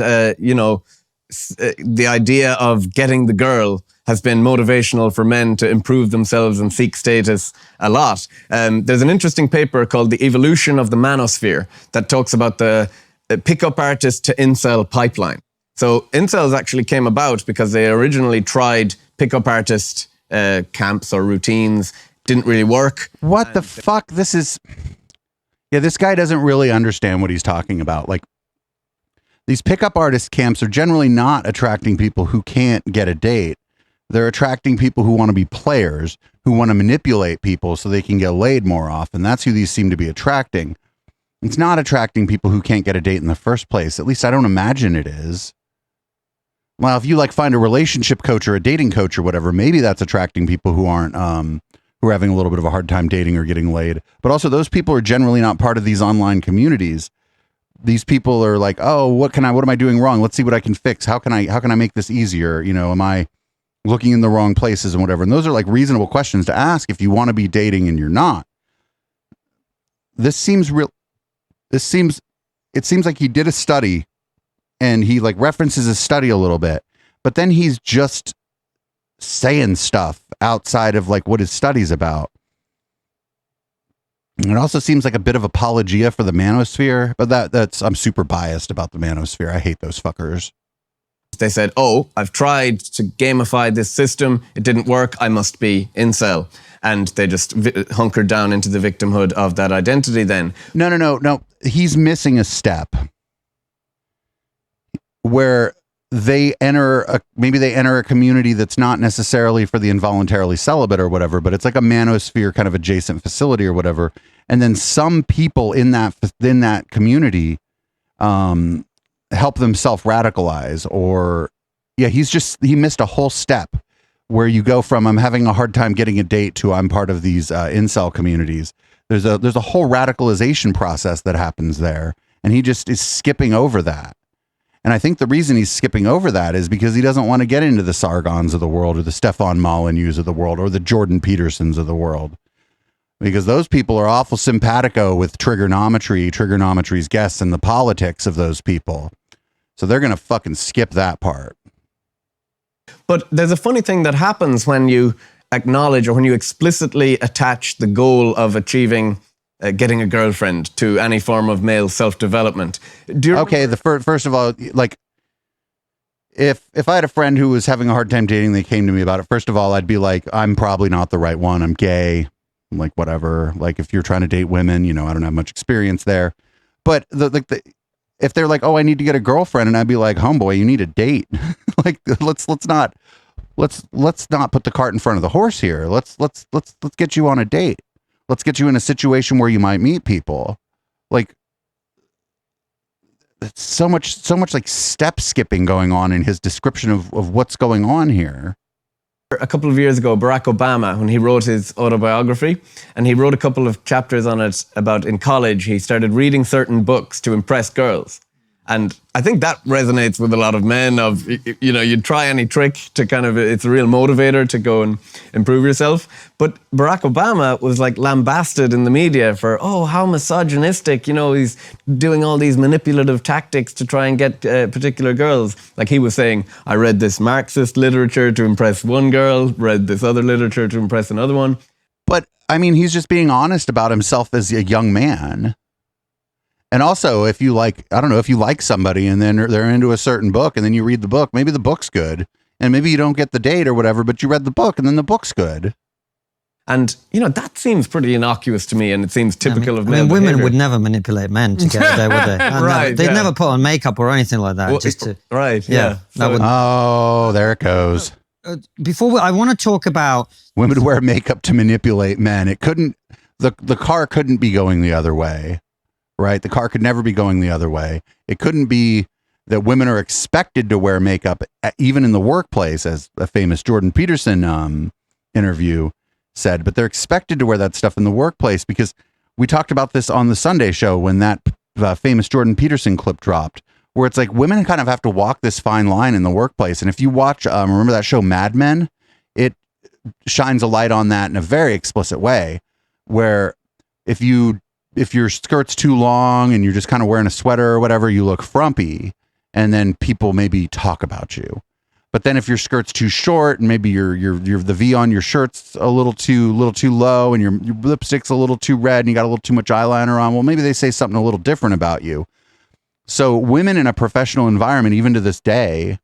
S6: the idea of getting the girl has been motivational for men to improve themselves and seek status a lot. There's an interesting paper called The Evolution of the Manosphere that talks about the pickup artist to incel pipeline. So incels actually came about because they originally tried pickup artist camps or routines. Didn't really work.
S3: What the fuck? This guy doesn't really understand what he's talking about. Like, these pickup artist camps are generally not attracting people who can't get a date. They're attracting people who want to be players, who want to manipulate people so they can get laid more often. That's who these seem to be attracting. It's not attracting people who can't get a date in the first place. At least I don't imagine it is. Well, if you find a relationship coach or a dating coach or whatever, maybe that's attracting people who aren't, who are having a little bit of a hard time dating or getting laid. But also those people are generally not part of these online communities. These people are like, oh, what am I doing wrong? Let's see what I can fix. How can I make this easier? Am I looking in the wrong places and whatever? And those are like reasonable questions to ask if you want to be dating and you're not. It seems like he did a study and he references his study a little bit, but then he's just saying stuff outside of what his study's about. And it also seems like a bit of apologia for the manosphere, but I'm super biased about the manosphere. I hate those fuckers.
S6: They said, oh, I've tried to gamify this system. It didn't work. I must be incel. And they just hunkered down into the victimhood of that identity then.
S3: No. He's missing a step where they enter a community that's not necessarily for the involuntarily celibate or whatever, but it's like a manosphere kind of adjacent facility or whatever. And then some people in that community help them self-radicalize, or he missed a whole step where you go from I'm having a hard time getting a date to I'm part of these incel communities. There's a whole radicalization process that happens there, and he just is skipping over that. And I think the reason he's skipping over that is because he doesn't want to get into the Sargons of the world or the Stefan Molyneux of the world or the Jordan Petersons of the world. Because those people are awful simpatico with Triggernometry's guests and the politics of those people. So they're going to fucking skip that part.
S6: But there's a funny thing that happens when you acknowledge or when you explicitly attach the goal of achieving getting a girlfriend to any form of male self-development.
S3: First of all, if I had a friend who was having a hard time dating, they came to me about it. First of all, I'd be like, I'm probably not the right one. I'm gay. I'm like, whatever. Like, if you're trying to date women, you know, I don't have much experience there. But if they're like, oh, I need to get a girlfriend, and I'd be like, homeboy, you need a date. Like, let's not put the cart in front of the horse here. Let's get you on a date. Let's get you in a situation where you might meet people. Like, so much like step skipping going on in his description of what's going on here.
S6: A couple of years ago, Barack Obama, when he wrote his autobiography, and he wrote a couple of chapters on it about in college, he started reading certain books to impress girls. And I think that resonates with a lot of men of, you know, you'd try any trick to kind of, it's a real motivator to go and improve yourself. But Barack Obama was like lambasted in the media for, oh, how misogynistic, you know, he's doing all these manipulative tactics to try and get particular girls. Like he was saying, I read this Marxist literature to impress one girl, read this other literature to impress another one.
S3: But I mean, he's just being honest about himself as a young man. And also, if you like, I don't know, if you like somebody and then they're into a certain book and then you read the book, maybe the book's good and maybe you don't get the date or whatever, but you read the book and then the book's good.
S6: And, you know, that seems pretty innocuous to me and it seems typical of male
S5: I mean, women
S6: behavior.
S5: would never manipulate men to get a date, would they?
S6: Right,
S5: They'd
S6: yeah.
S5: never put on makeup or anything like that.
S6: Well,
S5: just to,
S6: right,
S5: yeah.
S6: yeah.
S5: That would,
S3: Oh, there it goes.
S5: I want to talk about...
S3: Women wear makeup to manipulate men. It couldn't, the car couldn't be going the other way. Right? The car could never be going the other way. It couldn't be that women are expected to wear makeup, even in the workplace, as a famous Jordan Peterson interview said, but they're expected to wear that stuff in the workplace because we talked about this on the Sunday show when that famous Jordan Peterson clip dropped, where it's like women kind of have to walk this fine line in the workplace. And if you watch, remember that show Mad Men, it shines a light on that in a very explicit way, where if your skirt's too long and you're just kind of wearing a sweater or whatever, you look frumpy and then people maybe talk about you. But then if your skirt's too short and maybe your the V on your shirt's a little too low and your lipstick's a little too red and you got a little too much eyeliner on, well, maybe they say something a little different about you. So women in a professional environment, even to this day,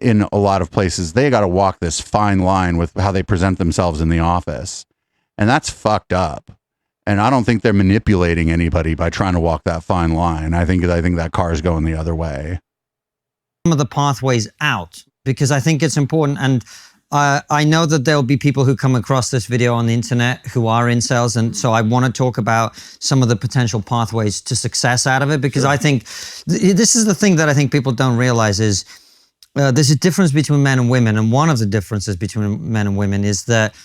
S3: in a lot of places, they got to walk this fine line with how they present themselves in the office. And that's fucked up. And I don't think they're manipulating anybody by trying to walk that fine line. I think that car is going the other way.
S5: Some of the pathways out, because I think it's important. And I know that there'll be people who come across this video on the internet who are incels. And so I want to talk about some of the potential pathways to success out of it, because I think this is the thing that I think people don't realize is there's a difference between men and women. And one of the differences between men and women is that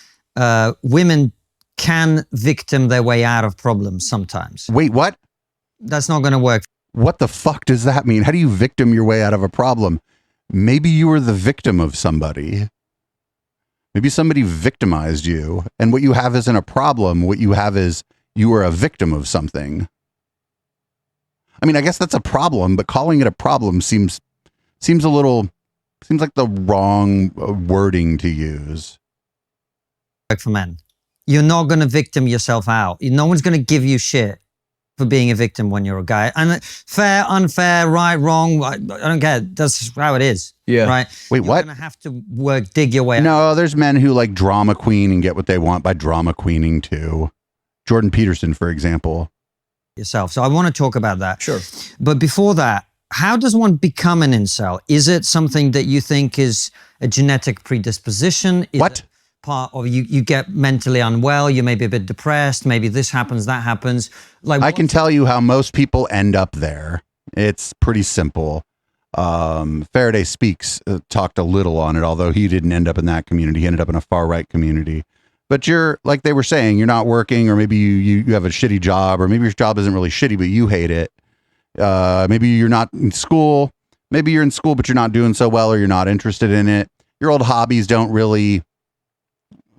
S5: women can victim their way out of problems sometimes.
S3: Wait, what?
S5: That's not going to work.
S3: What the fuck does that mean? How do you victim your way out of a problem? Maybe you were the victim of somebody. Maybe somebody victimized you. And what you have isn't a problem. What you have is you were a victim of something. I mean, I guess that's a problem, but calling it a problem seems like the wrong wording to use.
S5: For men. You're not going to victim yourself out. No one's going to give you shit for being a victim when you're a guy. And fair, unfair, right, wrong, I don't care. That's how it is.
S6: Yeah.
S5: Right?
S3: Wait,
S5: you're
S3: what?
S5: You're going to have to dig your way out.
S3: No, there's men who like drama queen and get what they want by drama queening too. Jordan Peterson, for example.
S5: Yourself. So I want to talk about that.
S6: Sure.
S5: But before that, how does one become an incel? Is it something that you think is a genetic predisposition? Is
S3: What?
S5: it part of you get mentally unwell, you may be a bit depressed, maybe this happens, that happens. Like
S3: I can tell you how most people end up there. It's pretty simple. Faraday Speaks talked a little on it, although he didn't end up in that community. He ended up in a far right community. But you're, like they were saying, you're not working, or maybe you have a shitty job, or maybe your job isn't really shitty, but you hate it. Maybe you're not in school. Maybe you're in school, but you're not doing so well, or you're not interested in it. Your old hobbies don't really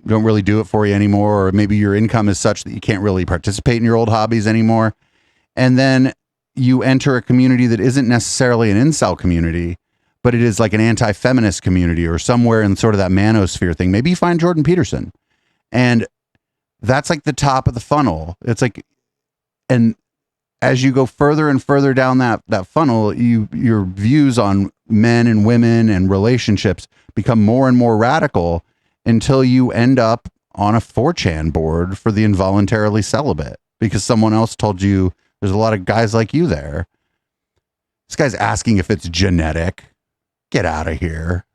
S3: do it for you anymore, or maybe your income is such that you can't really participate in your old hobbies anymore. And then you enter a community that isn't necessarily an incel community, but it is like an anti-feminist community or somewhere in sort of that manosphere thing. Maybe you find Jordan Peterson, and that's like the top of the funnel. It's like, and as you go further and further down that funnel, your views on men and women and relationships become more and more radical until you end up on a 4chan board for the involuntarily celibate because someone else told you there's a lot of guys like you there. This guy's asking if it's genetic. Get out of here.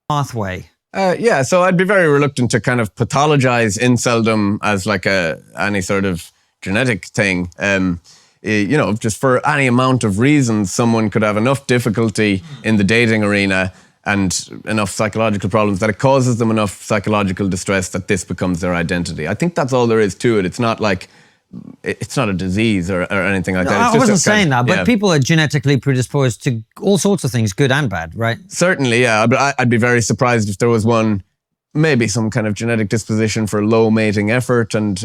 S5: Pathway.
S6: Yeah, so I'd be very reluctant to kind of pathologize inceldom as like any sort of genetic thing. You know, just for any amount of reasons, someone could have enough difficulty in the dating arena and enough psychological problems that it causes them enough psychological distress that this becomes their identity. I think that's all there is to it. It's not like, it's not a disease or anything like that. It's
S5: I
S6: just
S5: wasn't saying that, but
S6: yeah.
S5: people are genetically predisposed to all sorts of things, good and bad, right?
S6: Certainly, yeah. But I'd be very surprised if there was one, maybe some kind of genetic disposition for low mating effort and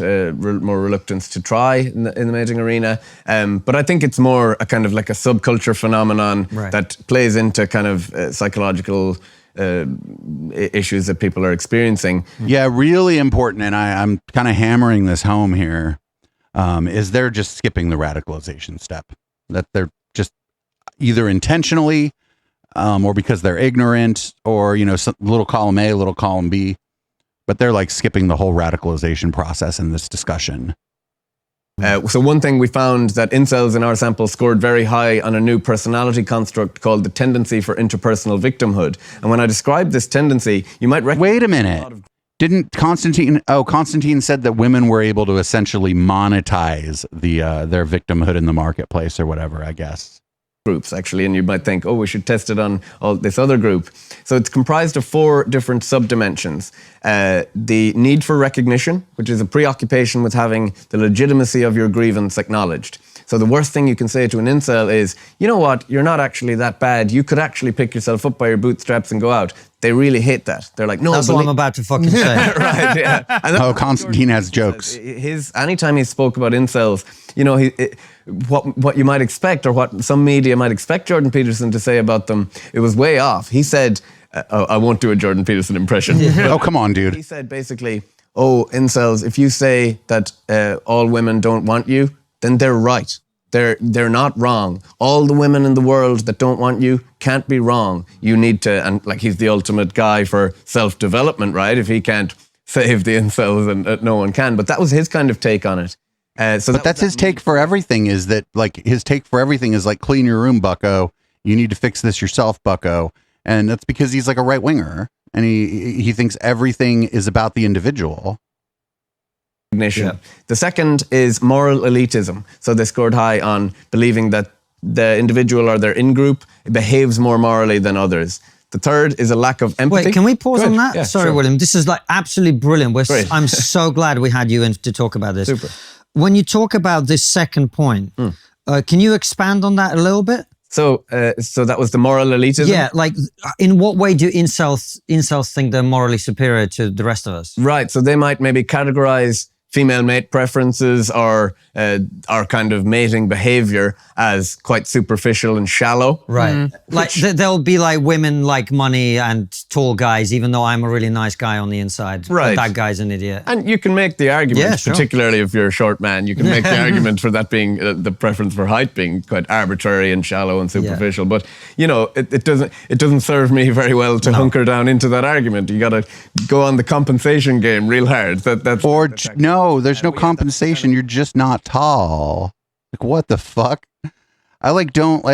S6: more reluctance to try in the mating arena. But I think it's more a kind of like a subculture phenomenon that plays into kind of psychological issues that people are experiencing.
S3: Yeah, really important. And I'm kind of hammering this home here. Is they're just skipping the radicalization step, that they're just either intentionally or because they're ignorant or, you know, little column A, little column B, but they're like skipping the whole radicalization process in this discussion.
S6: So one thing we found that incels in our sample scored very high on a new personality construct called the tendency for interpersonal victimhood. And when I describe this tendency, you might recognize...
S3: Wait a minute. Didn't Constantine said that women were able to essentially monetize their victimhood in the marketplace or whatever, I guess.
S6: Groups actually, and you might think, oh, we should test it on this other group. So it's comprised of 4 different subdimensions. The need for recognition, which is a preoccupation with having the legitimacy of your grievance acknowledged. So the worst thing you can say to an incel is, you know what, you're not actually that bad. You could actually pick yourself up by your bootstraps and go out. They really hate that. They're like, no.
S5: That's what I'm about to fucking say.
S6: Right, yeah. And
S3: Constantine has jokes.
S6: Anytime he spoke about incels, you know, what you might expect or what some media might expect Jordan Peterson to say about them, it was way off. He said, I won't do a Jordan Peterson impression.
S3: Oh, come on, dude.
S6: He said basically, oh, incels, if you say that all women don't want you, then they're right. They're not wrong. All the women in the world that don't want you can't be wrong. You need to, and like he's the ultimate guy for self-development, right? If he can't save the incels, and no one can. But that was his kind of take on it.
S3: But that's his take for everything, is that like his take for everything is like, clean your room, bucko. You need to fix this yourself, bucko. And that's because he's like a right winger and he thinks everything is about the individual.
S6: Yeah. The second is moral elitism. So they scored high on believing that the individual or their in-group behaves more morally than others. The third is a lack of empathy.
S5: Wait, can we pause on that?
S6: Yeah,
S5: Sorry,
S6: sure.
S5: William. This is like absolutely brilliant.
S6: Great.
S5: I'm so glad we had you in to talk about this.
S6: Super.
S5: When you talk about this second point, can you expand on that a little bit?
S6: So that was the moral elitism?
S5: Yeah, like in what way do incels think they're morally superior to the rest of us?
S6: Right, so they might maybe categorize female mate preferences or our kind of mating behavior as quite superficial and shallow.
S5: Right. Like there'll be like women like money and tall guys, even though I'm a really nice guy on the inside.
S6: Right.
S5: That guy's an idiot.
S6: And you can make the argument,
S5: Yeah, sure.
S6: particularly if you're a short man, you can make the argument for that being the preference for height being quite arbitrary and shallow and superficial. But you know, it doesn't serve me very well to hunker down into that argument. You got to go on the compensation game real hard.
S3: No, there's no compensation. You're just not tall. Like, what the fuck? I don't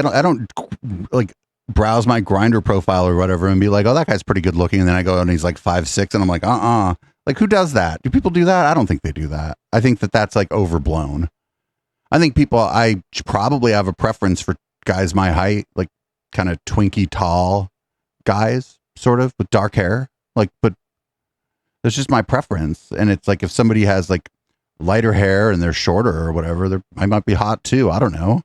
S3: like browse my Grindr profile or whatever and be like, oh, that guy's pretty good looking. And then I go and he's like 5'6", and I'm like, like, who does that? Do people do that? I don't think they do that. I think that's like overblown. I think I probably have a preference for guys my height, like kind of twinky tall guys, sort of with dark hair. Like, but that's just my preference. And it's like, if somebody has like lighter hair and they're shorter or whatever, I might be hot too. I don't know.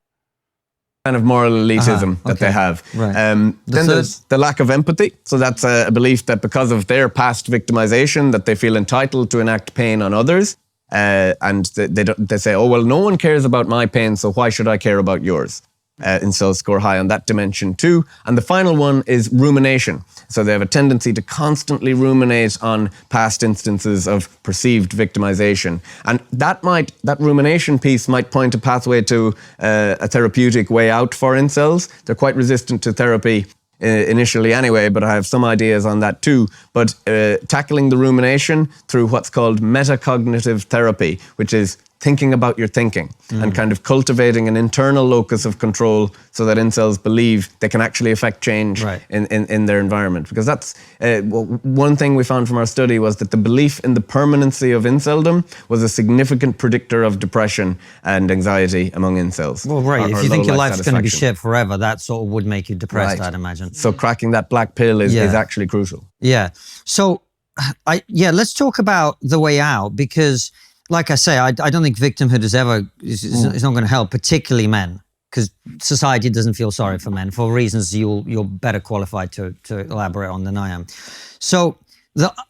S6: Kind of moral elitism that they have.
S5: Right.
S6: Then there's the lack of empathy. So that's a belief that because of their past victimization, that they feel entitled to enact pain on others. And they say, oh, well, no one cares about my pain, so why should I care about yours? Incels score high on that dimension too. And the final one is rumination. So they have a tendency to constantly ruminate on past instances of perceived victimization. And that rumination piece might point a pathway to a therapeutic way out for incels. They're quite resistant to therapy initially anyway, but I have some ideas on that too. But tackling the rumination through what's called metacognitive therapy, which is thinking about your thinking and kind of cultivating an internal locus of control so that incels believe they can actually affect change in their environment. Because that's one thing we found from our study was that the belief in the permanency of inceldom was a significant predictor of depression and anxiety among incels.
S5: Well, right.
S6: Or
S5: If you think your
S6: low-life
S5: life's going to be
S6: satisfaction.
S5: shit forever, that sort of would make you depressed,
S6: Right.
S5: I'd imagine.
S6: So cracking that black pill is actually crucial.
S5: Yeah. So, let's talk about the way out, because, like I say, I don't think victimhood is not going to help, particularly men, because society doesn't feel sorry for men for reasons you're better qualified to elaborate on than I am. So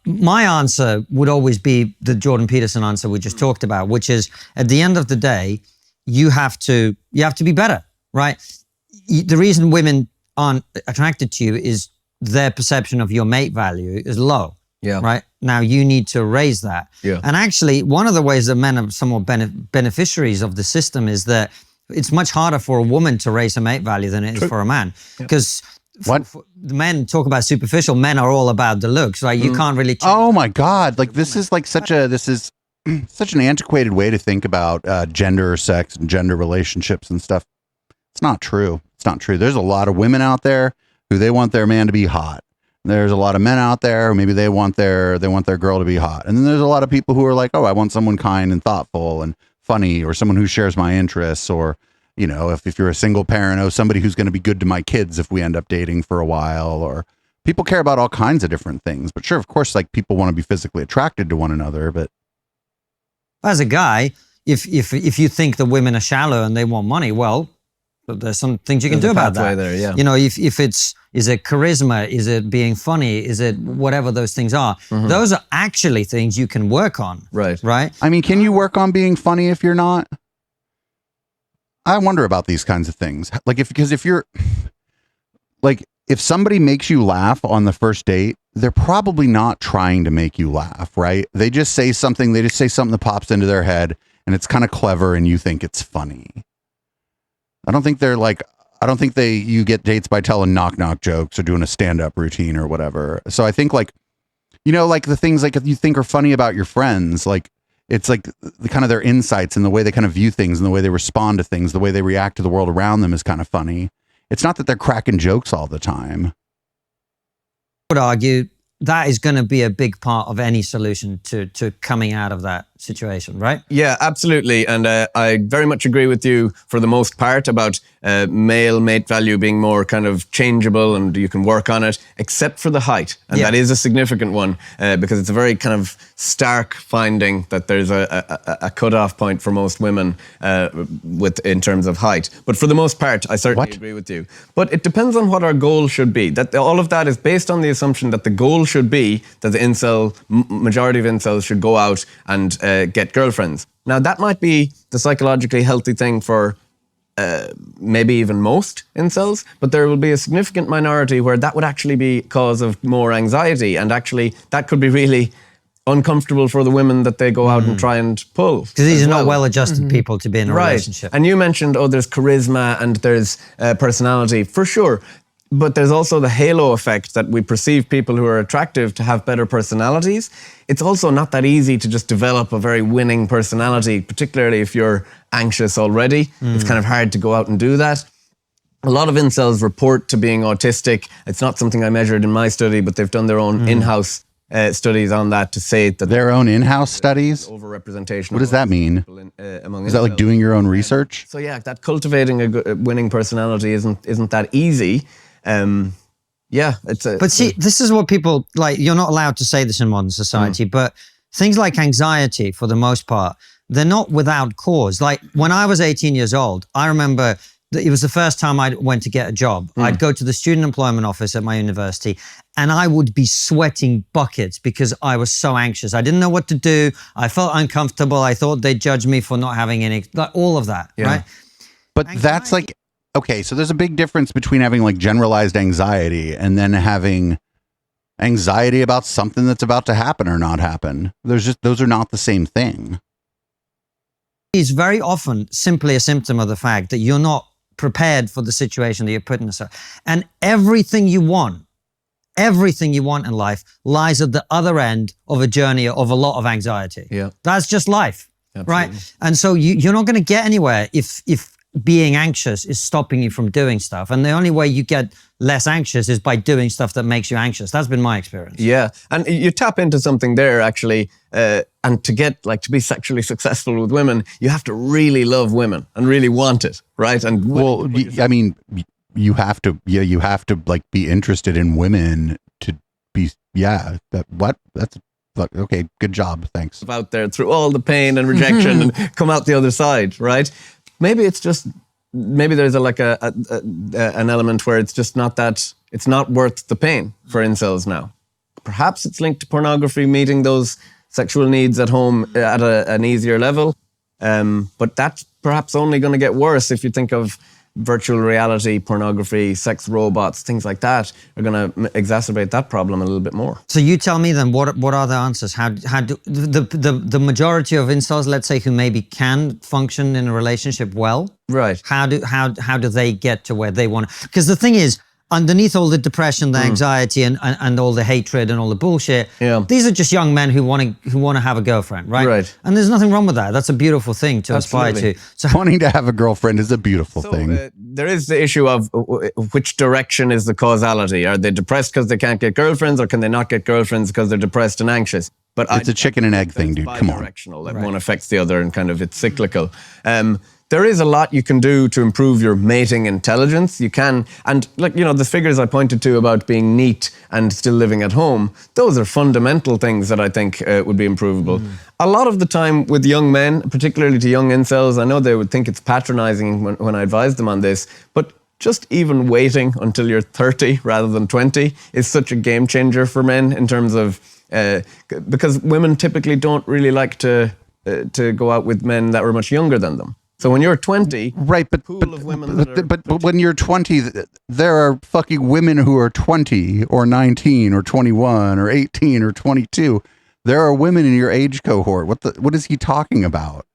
S5: my answer would always be the Jordan Peterson answer we just talked about, which is at the end of the day, you have to be better, right? The reason women aren't attracted to you is their perception of your mate value is low.
S6: Yeah.
S5: Right. Now you need to raise that.
S6: Yeah.
S5: And actually, one of the ways that men are somewhat beneficiaries of the system is that it's much harder for a woman to raise her mate value than it is for a man. Because the men talk about superficial, men are all about the looks, right? You can't really.
S3: Oh my God! Like this is such an antiquated way to think about gender, sex, and gender relationships and stuff. It's not true. It's not true. There's a lot of women out there who they want their man to be hot. There's a lot of men out there who maybe they want their girl to be hot. And then there's a lot of people who are like, oh, I want someone kind and thoughtful and funny, or someone who shares my interests, or, you know, if you're a single parent, oh, somebody who's going to be good to my kids if we end up dating for a while. Or people care about all kinds of different things. But sure, of course, like people want to be physically attracted to one another. But
S5: as a guy, if you think the women are shallow and they want money, well, there's some things you can do about that.
S6: There, yeah.
S5: You know, if is it charisma? Is it being funny? Is it whatever those things are? Those are actually things you can work on.
S6: Right.
S5: Right.
S3: I mean, can you work on being funny if you're not? I wonder about these kinds of things. Like because if you're like, if somebody makes you laugh on the first date, they're probably not trying to make you laugh, right? They just say something that pops into their head and it's kind of clever and you think it's funny. I don't think you get dates by telling knock-knock jokes or doing a stand-up routine or whatever. So I think like, you know, like the things like you think are funny about your friends, like it's like the kind of their insights and the way they kind of view things and the way they respond to things, the way they react to the world around them is kind of funny. It's not that they're cracking jokes all the time.
S5: I would argue that is going to be a big part of any solution to coming out of that situation, right?
S6: Yeah, absolutely. And I very much agree with you for the most part about male mate value being more kind of changeable and you can work on it, except for the height. And that is a significant one because it's a very kind of stark finding that there's a cutoff point for most women in terms of height. But for the most part, I certainly agree with you. But it depends on what our goal should be. That all of that is based on the assumption that the goal should be that the majority of incels should go out and get girlfriends. Now, that might be the psychologically healthy thing for maybe even most incels, but there will be a significant minority where that would actually be cause of more anxiety, and actually that could be really uncomfortable for the women that they go out and try and pull.
S5: Because these are not well-adjusted people to be in a relationship.
S6: And you mentioned, there's charisma and there's personality, for sure. But there's also the halo effect that we perceive people who are attractive to have better personalities. It's also not that easy to just develop a very winning personality, particularly if you're anxious already. It's kind of hard to go out and do that. A lot of incels report to being autistic. It's not something I measured in my study, but they've done their own in-house studies on that to say that
S3: their own in-house studies.
S6: Overrepresentation.
S3: What does that mean?
S6: Among
S3: Is that like doing your own research?
S6: So yeah, that cultivating a winning personality isn't that easy.
S5: But see, this is what people like. You're not allowed to say this in modern society, but things like anxiety, for the most part, they're not without cause. Like when I was 18 years old, I remember that it was the first time I went to get a job. I'd go to the student employment office at my university and I would be sweating buckets because I was so anxious. I didn't know what to do. I felt uncomfortable. I thought they'd judge me for not having any, like all of that, right?
S3: But that's like, okay, so there's a big difference between having like generalized anxiety and then having anxiety about something that's about to happen or not happen. Those are not the same thing.
S5: Is very often simply a symptom of the fact that you're not prepared for the situation that you're putting yourself. And everything you want in life lies at the other end of a journey of a lot of anxiety.
S6: Yeah.
S5: That's just life,
S6: Absolutely.
S5: right? And so you're not going to get anywhere if being anxious is stopping you from doing stuff. And the only way you get less anxious is by doing stuff that makes you anxious. That's been my experience.
S6: Yeah, and you tap into something there actually, and to be sexually successful with women, you have to really love women and really want it, right? And
S3: well, I mean, you have to like be interested in women to be, okay, good job, thanks.
S6: out there through all the pain and rejection and come out the other side, right? Maybe it's just, maybe there's an element where it's just not that, it's not worth the pain for incels now. Perhaps it's linked to pornography, meeting those sexual needs at home at an easier level. But that's perhaps only going to get worse if you think of virtual reality, pornography, sex robots, things like that are going to exacerbate that problem a little bit more.
S5: So you tell me then, what are the answers? How do the majority of incels, let's say, who maybe can function in a relationship well,
S6: right?
S5: How do they get to where they want? Because the thing is, underneath all the depression, the anxiety, and all the hatred and all the bullshit, these are just young men who want to have a girlfriend, right?
S6: Right.
S5: And there's nothing wrong with that. That's a beautiful thing to aspire to. So
S3: wanting to have a girlfriend is a beautiful thing.
S6: There is the issue of which direction is the causality. Are they depressed because they can't get girlfriends, or can they not get girlfriends because they're depressed and anxious? But
S3: it's a chicken and egg thing, dude. Come on.
S6: Bi-directional, that one affects the other, and kind of it's cyclical. There is a lot you can do to improve your mating intelligence. You can, and like, the figures I pointed to about being neat and still living at home, those are fundamental things that I think would be improvable. A lot of the time with young men, particularly to young incels, I know they would think it's patronizing when I advise them on this, but just even waiting until you're 30 rather than 20 is such a game changer for men in terms of, because women typically don't really like to go out with men that were much younger than them. So when you're 20,
S3: right, but when you're 20, there are fucking women who are 20 or 19 or 21 or 18 or 22. There are women in your age cohort. What is he talking about?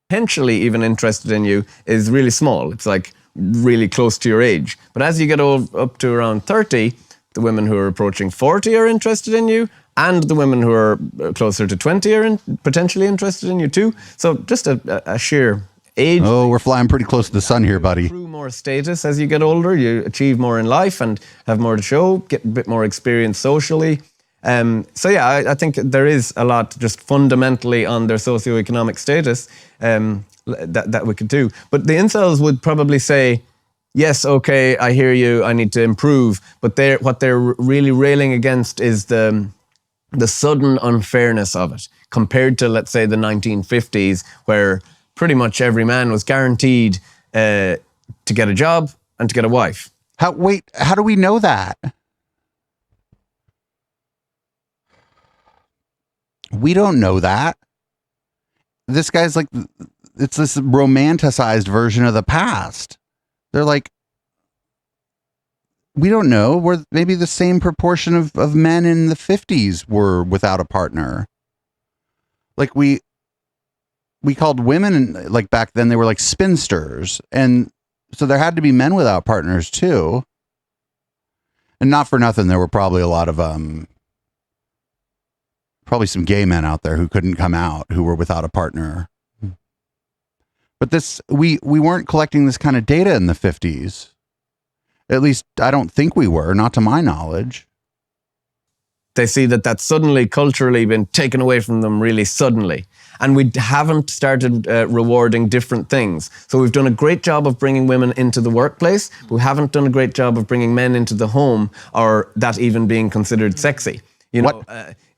S6: Potentially even interested in you is really small. It's like really close to your age. But as you get up to around 30, the women who are approaching 40 are interested in you, and the women who are closer to 20 are potentially interested in you too. So just a sheer age. Oh,
S3: we're flying pretty close to the sun here, buddy.
S6: Accrue more status as you get older. You achieve more in life and have more to show, get a bit more experience socially. So yeah, I think there is a lot just fundamentally on their socioeconomic status that we could do. But the incels would probably say, yes, okay, I hear you, I need to improve. But what they're really railing against is the sudden unfairness of it compared to, let's say, the 1950s, where pretty much every man was guaranteed to get a job and to get a wife.
S3: How do we know that? We don't know that. This guy's like, it's this romanticized version of the past. They're like, we don't know. We're maybe the same proportion of men in the 50s were without a partner. Like we called women, like back then, they were like spinsters. And so there had to be men without partners too. And not for nothing, there were probably a lot of, probably some gay men out there who couldn't come out, who were without a partner. But we weren't collecting this kind of data in the 50s. At least I don't think we were, not to my knowledge.
S6: They see that that's suddenly culturally been taken away from them really suddenly. And we haven't started rewarding different things. So we've done a great job of bringing women into the workplace. We haven't done a great job of bringing men into the home, or that even being considered sexy.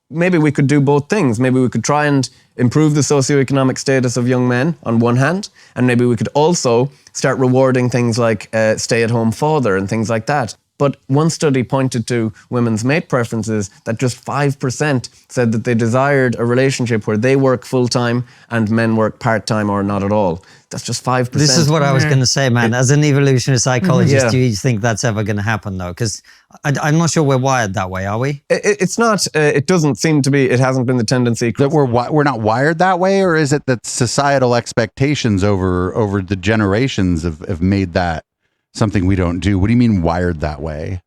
S6: Maybe we could do both things. Maybe we could try and improve the socioeconomic status of young men on one hand, and maybe we could also start rewarding things like stay-at-home father and things like that. But one study pointed to women's mate preferences that just 5% said that they desired a relationship where they work full-time and men work part-time or not at all. That's just 5%.
S5: This is what I was going to say, man. As an evolutionary psychologist,
S6: Yeah.
S5: do you think that's ever going to happen, though? Because I'm not sure we're wired that way, are we?
S6: It's not, it doesn't seem to be, it hasn't been the tendency.
S3: That we're not wired that way, or is it that societal expectations over the generations have made that something we don't do? What do you mean wired that way?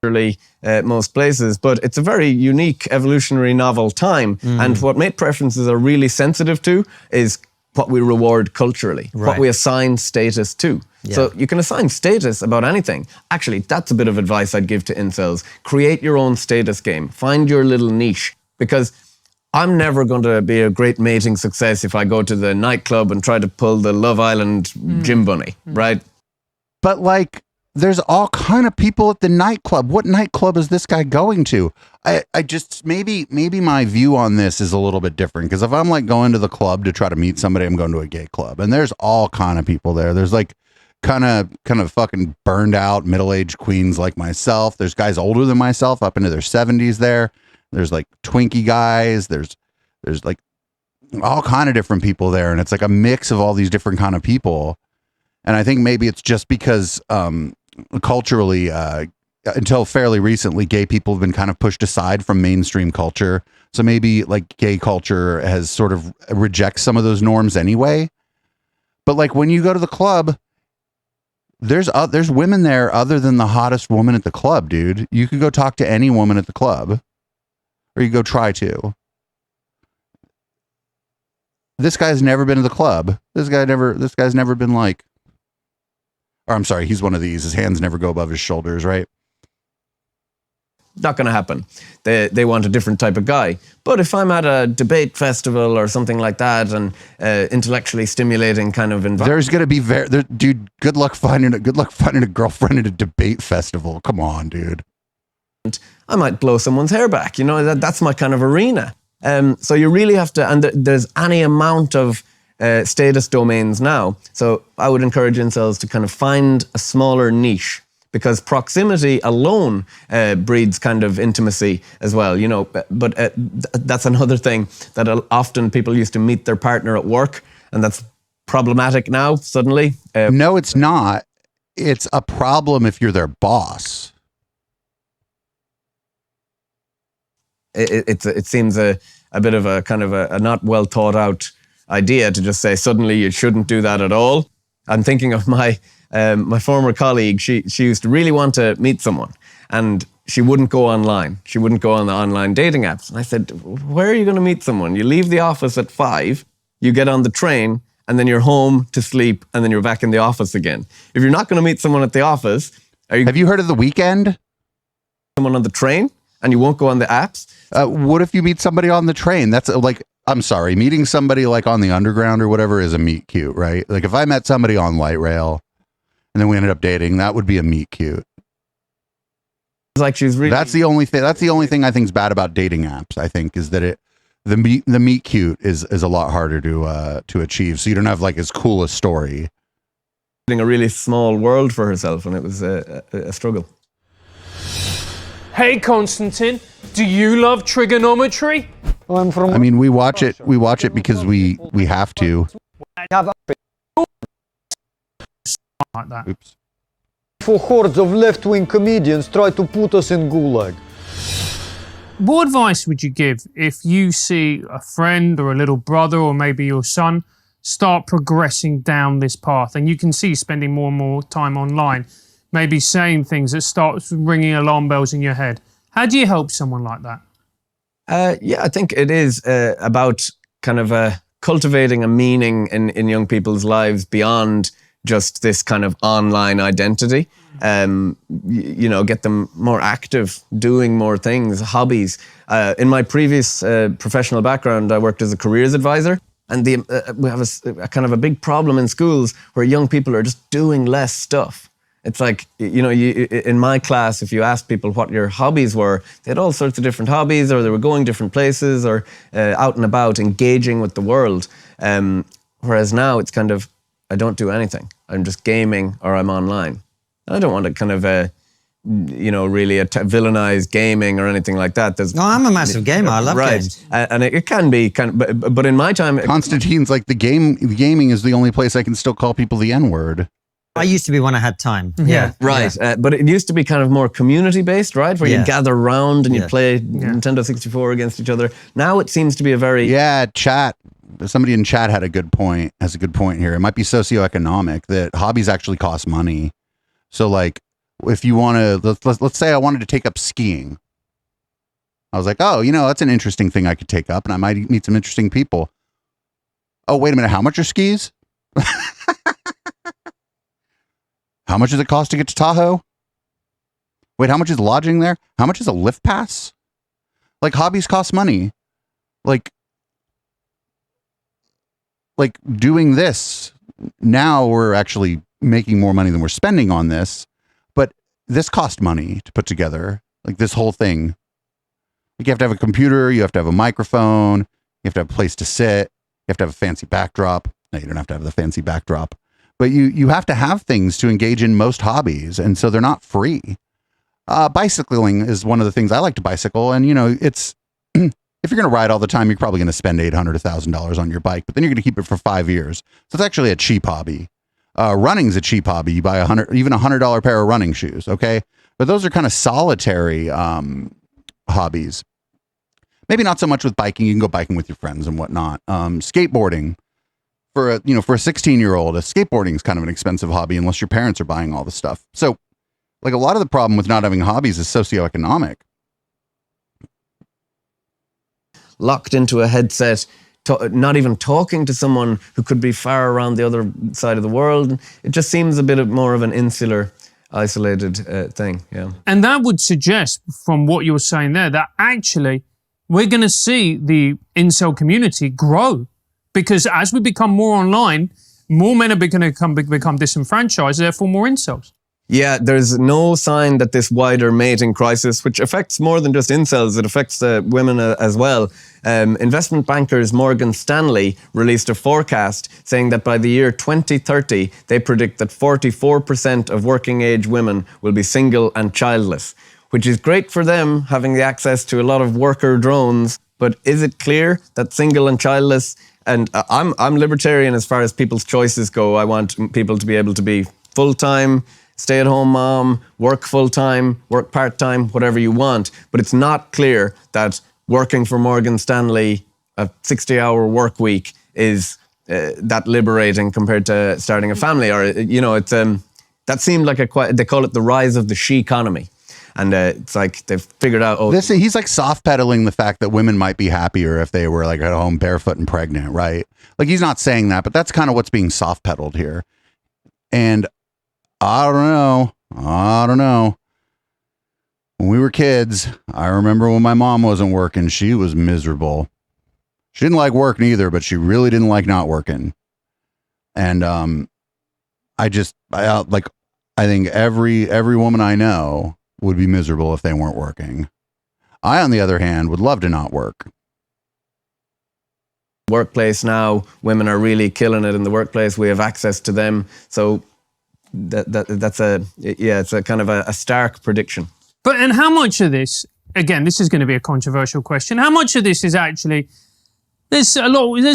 S6: Most places, but it's a very unique, evolutionary, novel time. And what mate preferences are really sensitive to is what we reward culturally, what
S5: Right.
S6: we assign status to. So you can assign status about anything. Actually, that's a bit of advice I'd give to incels. Create your own status game. Find your little niche. Because I'm never going to be a great mating success if I go to the nightclub and try to pull the Love Island gym bunny, right?
S3: But like, there's all kind of people at the nightclub. What nightclub is this guy going to? I just, maybe my view on this is a little bit different. Because if I'm like going to the club to try to meet somebody, I'm going to a gay club. And there's all kind of people there. There's like kind of fucking burned out middle-aged queens like myself. There's guys older than myself up into their 70s there. There's like twinkie guys. There's like all kind of different people there. And it's like a mix of all these different kind of people. And I think maybe it's just because culturally, until fairly recently, gay people have been kind of pushed aside from mainstream culture. So maybe like gay culture has sort of rejects some of those norms anyway. But like when you go to the club, there's women there other than the hottest woman at the club, dude. You could go talk to any woman at the club, or you go try to. This guy's never been to the club. This guy's never been like, or I'm sorry, he's one of these. His hands never go above his shoulders, right?
S6: Not going to happen. They want a different type of guy. But if I'm at a debate festival or something like that, and intellectually stimulating kind of environment,
S3: There's gonna be dude. Good luck finding a girlfriend at a debate festival. Come on, dude.
S6: I might blow someone's hair back. You know, that's my kind of arena. So you really have to, and there's any amount of status domains now. So I would encourage incels to kind of find a smaller niche, because proximity alone breeds kind of intimacy as well, you know. But that's another thing that often people used to meet their partner at work, and that's problematic now suddenly.
S3: No, it's not. It's a problem if you're their boss.
S6: It seems a bit of a kind of a not well thought out idea to just say suddenly you shouldn't do that at all. I'm thinking of my former colleague. She used to really want to meet someone, and she wouldn't go online. She wouldn't go on the online dating apps. And I said, where are you going to meet someone? You leave the office at 5, you get on the train, and then you're home to sleep, and then you're back in the office again. If you're not going to meet someone at the office,
S3: Have you heard of The Weekend?
S6: someone on the train and you won't go on the apps?
S3: What if you meet somebody on the train? That's like, I'm sorry, meeting somebody like on the underground or whatever is a meet cute, right? Like if I met somebody on light rail and then we ended up dating, that would be a meet cute.
S6: It's like she's really...
S3: That's the only thing I think is bad about dating apps. I think is that the meet cute is a lot harder to achieve. So you don't have like as cool a story.
S6: a really small world for herself, and it was a struggle.
S4: Hey Constantine, do you love trigonometry?
S3: I mean, we watch it because we have to.
S4: Like that.
S3: Oops.
S7: For hordes of left-wing comedians try to put us in gulag.
S4: What advice would you give if you see a friend or a little brother or maybe your son start progressing down this path, and you can see spending more and more time online, maybe saying things that start ringing alarm bells in your head? How do you help someone like that?
S6: Yeah, I think it is about kind of cultivating a meaning in young people's lives beyond just this kind of online identity. You know, get them more active, doing more things, hobbies. In my previous professional background, I worked as a careers advisor, and we have a kind of a big problem in schools where young people are just doing less stuff. It's like, you know, in my class, if you asked people what your hobbies were, they had all sorts of different hobbies, or they were going different places, or out and about, engaging with the world. Whereas now it's kind of, I don't do anything. I'm just gaming or I'm online. I don't want to kind of really villainize gaming or anything like that.
S5: No, I'm a massive gamer. I love games.
S6: And it can be but in my time,
S3: Constantine's like the gaming is the only place I can still call people the N-word.
S5: I used to be when I had time. Yeah.
S6: right. But it used to be kind of more community based, right? Where you gather around and you play Nintendo 64 against each other. Now it seems to be a very
S3: chat. Somebody in chat has a good point here. It might be socioeconomic that hobbies actually cost money. So like, if you want to, let's say I wanted to take up skiing. I was like, oh, that's an interesting thing I could take up and I might meet some interesting people. Oh, wait a minute. How much are skis? How much does it cost to get to Tahoe? Wait, how much is lodging there? How much is a lift pass? Like, hobbies cost money. Like doing this, now we're actually making more money than we're spending on this, but this cost money to put together, like this whole thing. Like, you have to have a computer, you have to have a microphone, you have to have a place to sit, you have to have a fancy backdrop. No, you don't have to have the fancy backdrop, but you have to have things to engage in most hobbies, and so they're not free. Bicycling is one of the things I like to bicycle, and it's if you're going to ride all the time, you're probably going to spend $800, $1,000 on your bike, but then you're going to keep it for 5 years. So it's actually a cheap hobby. Running's a cheap hobby. You buy even $100 pair of running shoes. Okay. But those are kind of solitary, hobbies. Maybe not so much with biking. You can go biking with your friends and whatnot. Skateboarding for a 16-year-old, skateboarding is kind of an expensive hobby unless your parents are buying all the stuff. So like, a lot of the problem with not having hobbies is socioeconomic.
S6: Locked into a headset, not even talking to someone who could be far around the other side of the world. It just seems a bit more of an insular, isolated thing. Yeah.
S4: And that would suggest, from what you were saying there, that actually we're going to see the incel community grow, because as we become more online, more men are going to become disenfranchised, therefore more incels.
S6: Yeah, there's no sign that this wider mating crisis, which affects more than just incels, it affects women as well. Investment bankers Morgan Stanley released a forecast saying that by the year 2030, they predict that 44% of working age women will be single and childless, which is great for them, having the access to a lot of worker drones. But is it clear that single and childless, and I'm libertarian as far as people's choices go. I want people to be able to be full-time, stay-at-home mom, work full-time, work part-time, whatever you want. But it's not clear that working for Morgan Stanley, a 60-hour work week, is that liberating compared to starting a family. Or, it's that seemed like they call it the rise of the she economy. And it's like they've figured out,
S3: he's like soft pedaling the fact that women might be happier if they were like at home barefoot and pregnant, right? Like, he's not saying that, but that's kind of what's being soft pedaled here. And I don't know. When we were kids, I remember when my mom wasn't working, she was miserable. She didn't like working either, but she really didn't like not working. And I think every woman I know would be miserable if they weren't working. I, on the other hand, would love to not work.
S6: Workplace now, women are really killing it in the workplace. We have access to them. So that's it's a kind of a stark prediction.
S4: But, and how much of this, again, this is going to be a controversial question, how much of this is actually, there's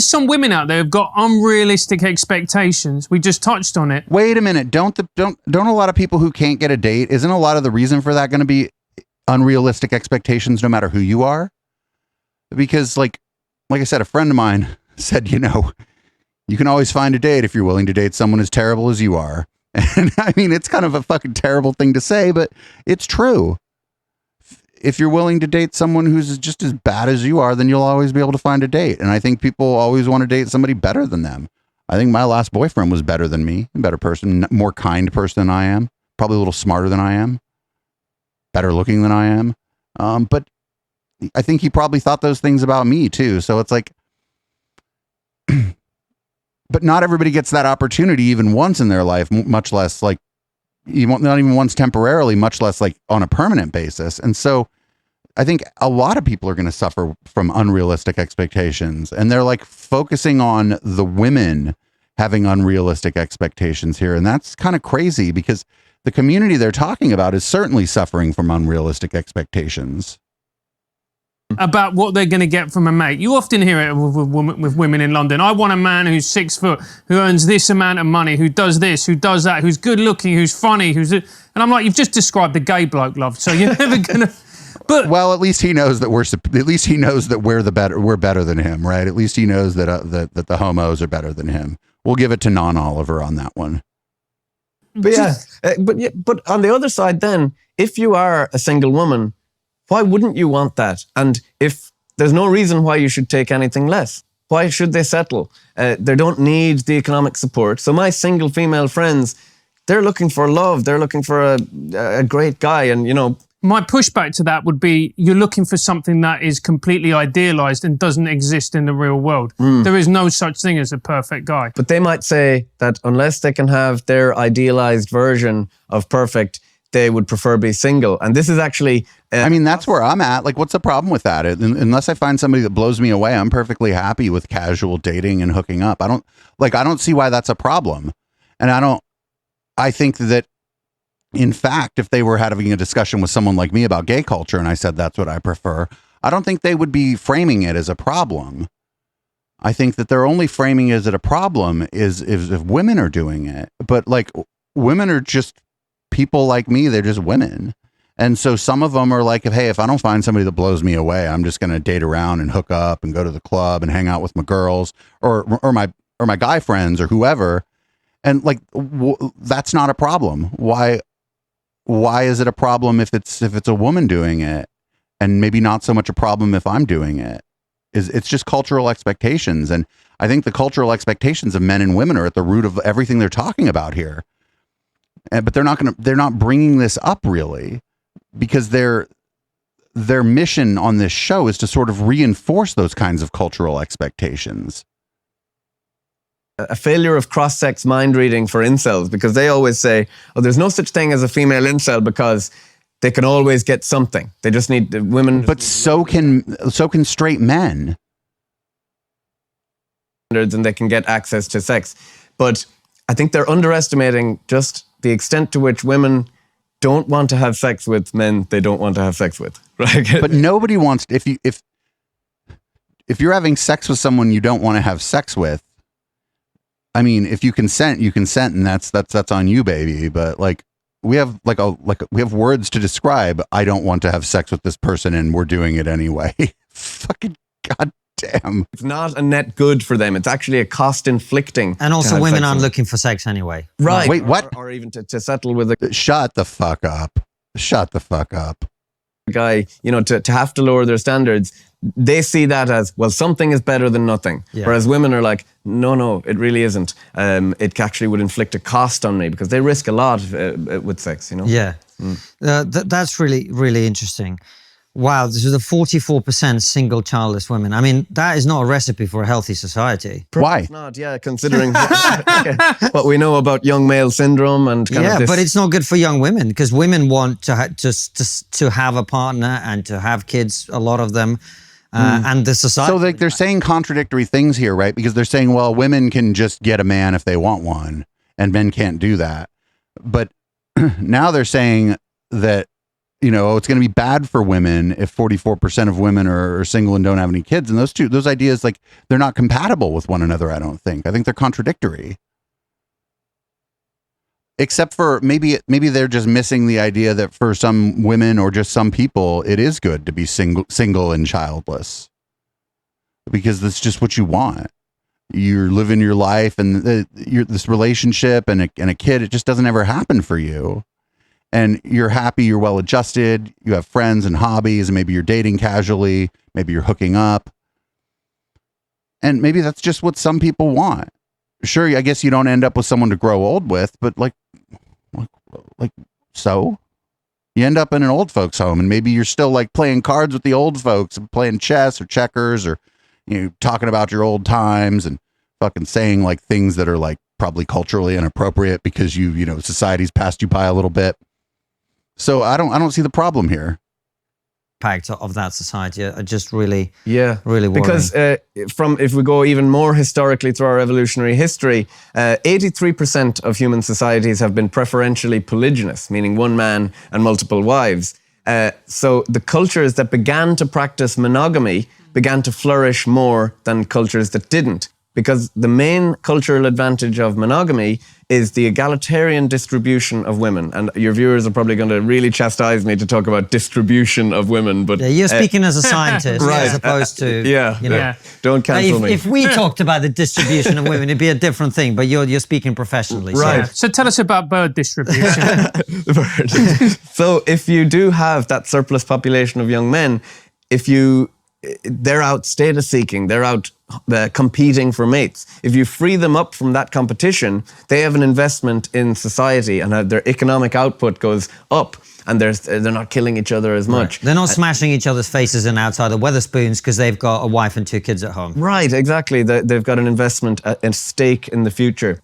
S4: some women out there who've got unrealistic expectations. We just touched on it.
S3: Wait a minute, don't a lot of people who can't get a date, isn't a lot of the reason for that going to be unrealistic expectations no matter who you are? Because like I said, a friend of mine said, you can always find a date if you're willing to date someone as terrible as you are. And I mean, it's kind of a fucking terrible thing to say, but it's true. If you're willing to date someone who's just as bad as you are, then you'll always be able to find a date. And I think people always want to date somebody better than them. I think my last boyfriend was better than me, a better person, more kind person than I am, probably a little smarter than I am, better looking than I am. But I think he probably thought those things about me too. So it's like, but not everybody gets that opportunity even once in their life, much less like, not even once temporarily, much less like on a permanent basis. And so I think a lot of people are going to suffer from unrealistic expectations, and they're like focusing on the women having unrealistic expectations here. And that's kind of crazy because the community they're talking about is certainly suffering from unrealistic expectations.
S4: About what they're going to get from a mate. You often hear it with women in London. I want a man who's 6 foot, who earns this amount of money, who does this, who does that, who's good looking, who's funny, and I'm like, you've just described a gay bloke, love. So you're never gonna. But
S3: well, at least he knows that we're better than him, right? At least he knows that the homos are better than him. We'll give it to non-Oliver on that one.
S6: But but on the other side, then, if you are a single woman, why wouldn't you want that? And if there's no reason why you should take anything less, why should they settle? They don't need the economic support. So my single female friends, they're looking for love. They're looking for a great guy. And,
S4: my pushback to that would be you're looking for something that is completely idealized and doesn't exist in the real world. There is no such thing as a perfect guy.
S6: But they might say that unless they can have their idealized version of perfect, they would prefer be single. And this is actually...
S3: I mean, that's where I'm at. Like, what's the problem with that? Unless I find somebody that blows me away, I'm perfectly happy with casual dating and hooking up. I don't see why that's a problem. And I think that, in fact, if they were having a discussion with someone like me about gay culture and I said that's what I prefer, I don't think they would be framing it as a problem. I think that they're only framing it as a problem is if women are doing it. But like, women are just people like me. They're just women. And so some of them are like, if I don't find somebody that blows me away, I'm just going to date around and hook up and go to the club and hang out with my girls or my guy friends or whoever. And like, that's not a problem. Why is it a problem if it's a woman doing it, and maybe not so much a problem if I'm doing it? It's just cultural expectations. And I think the cultural expectations of men and women are at the root of everything they're talking about here. But they're not bringing this up really, because their mission on this show is to sort of reinforce those kinds of cultural expectations.
S6: A failure of cross-sex mind reading for incels, because they always say, there's no such thing as a female incel because they can always get something. They just need women.
S3: But so can straight men.
S6: And they can get access to sex. But I think they're underestimating just the extent to which women don't want to have sex with men they don't want to have sex with. Right?
S3: But nobody wants, if you're having sex with someone you don't want to have sex with, I mean, if you consent, and that's on you, baby. But like, we have we have words to describe. I don't want to have sex with this person, and we're doing it anyway. Fucking goddamn!
S6: It's not a net good for them. It's actually a cost inflicting.
S5: And also, women aren't looking for sex anyway.
S6: Right?
S3: Wait, what?
S6: Or even to settle with a
S3: Shut the fuck up! Shut the fuck up!
S6: Guy, to have to lower their standards. They see that as, well, something is better than nothing. Yeah. Whereas women are like, no, it really isn't. It actually would inflict a cost on me because they risk a lot with sex,
S5: Yeah. That's really, really interesting. Wow, this is a 44% single childless women. I mean, that is not a recipe for a healthy society.
S3: Why?
S6: It's not, considering what we know about young male syndrome and kind of this.
S5: But it's not good for young women because women want to have a partner and to have kids, a lot of them. And the society.
S3: So they're saying contradictory things here, right? Because they're saying, well, women can just get a man if they want one, and men can't do that. But now they're saying that, it's going to be bad for women if 44% of women are single and don't have any kids. And those ideas, like, they're not compatible with one another, I don't think. I think they're contradictory. Except for maybe they're just missing the idea that for some women or just some people, it is good to be single and childless, because that's just what you want. You're living your life, and this relationship and a kid, it just doesn't ever happen for you. And you're happy, you're well adjusted, you have friends and hobbies, and maybe you're dating casually, maybe you're hooking up, and maybe that's just what some people want. Sure, I guess you don't end up with someone to grow old with, but so you end up in an old folks home, and maybe you're still like playing cards with the old folks and playing chess or checkers, or talking about your old times and fucking saying like things that are like probably culturally inappropriate because society's passed you by a little bit. So I don't see the problem here.
S5: impact of that society are just really,
S6: Yeah,
S5: really worrying.
S6: because if we go even more historically through our evolutionary history, 83% of human societies have been preferentially polygynous, meaning one man and multiple wives. So the cultures that began to practice monogamy began to flourish more than cultures that didn't. Because the main cultural advantage of monogamy is the egalitarian distribution of women. And your viewers are probably going to really chastise me to talk about distribution of women, but...
S5: Yeah, you're speaking as a scientist
S6: Right.
S5: as opposed to,
S6: Yeah,
S5: you know.
S6: Don't cancel
S5: If,
S6: me.
S5: if we talked about the distribution of women, it'd be a different thing, but you're speaking professionally. so-
S6: Right.
S4: So tell us about bird distribution.
S6: So if you do have that surplus population of young men, they're out status seeking, they're out competing for mates. If you free them up from that competition, they have an investment in society and their economic output goes up, and they're not killing each other as much.
S5: They're not smashing each other's faces in outside the Weatherspoons because they've got a wife and 2 kids at home.
S6: Right, exactly. They've got an investment at stake in the future.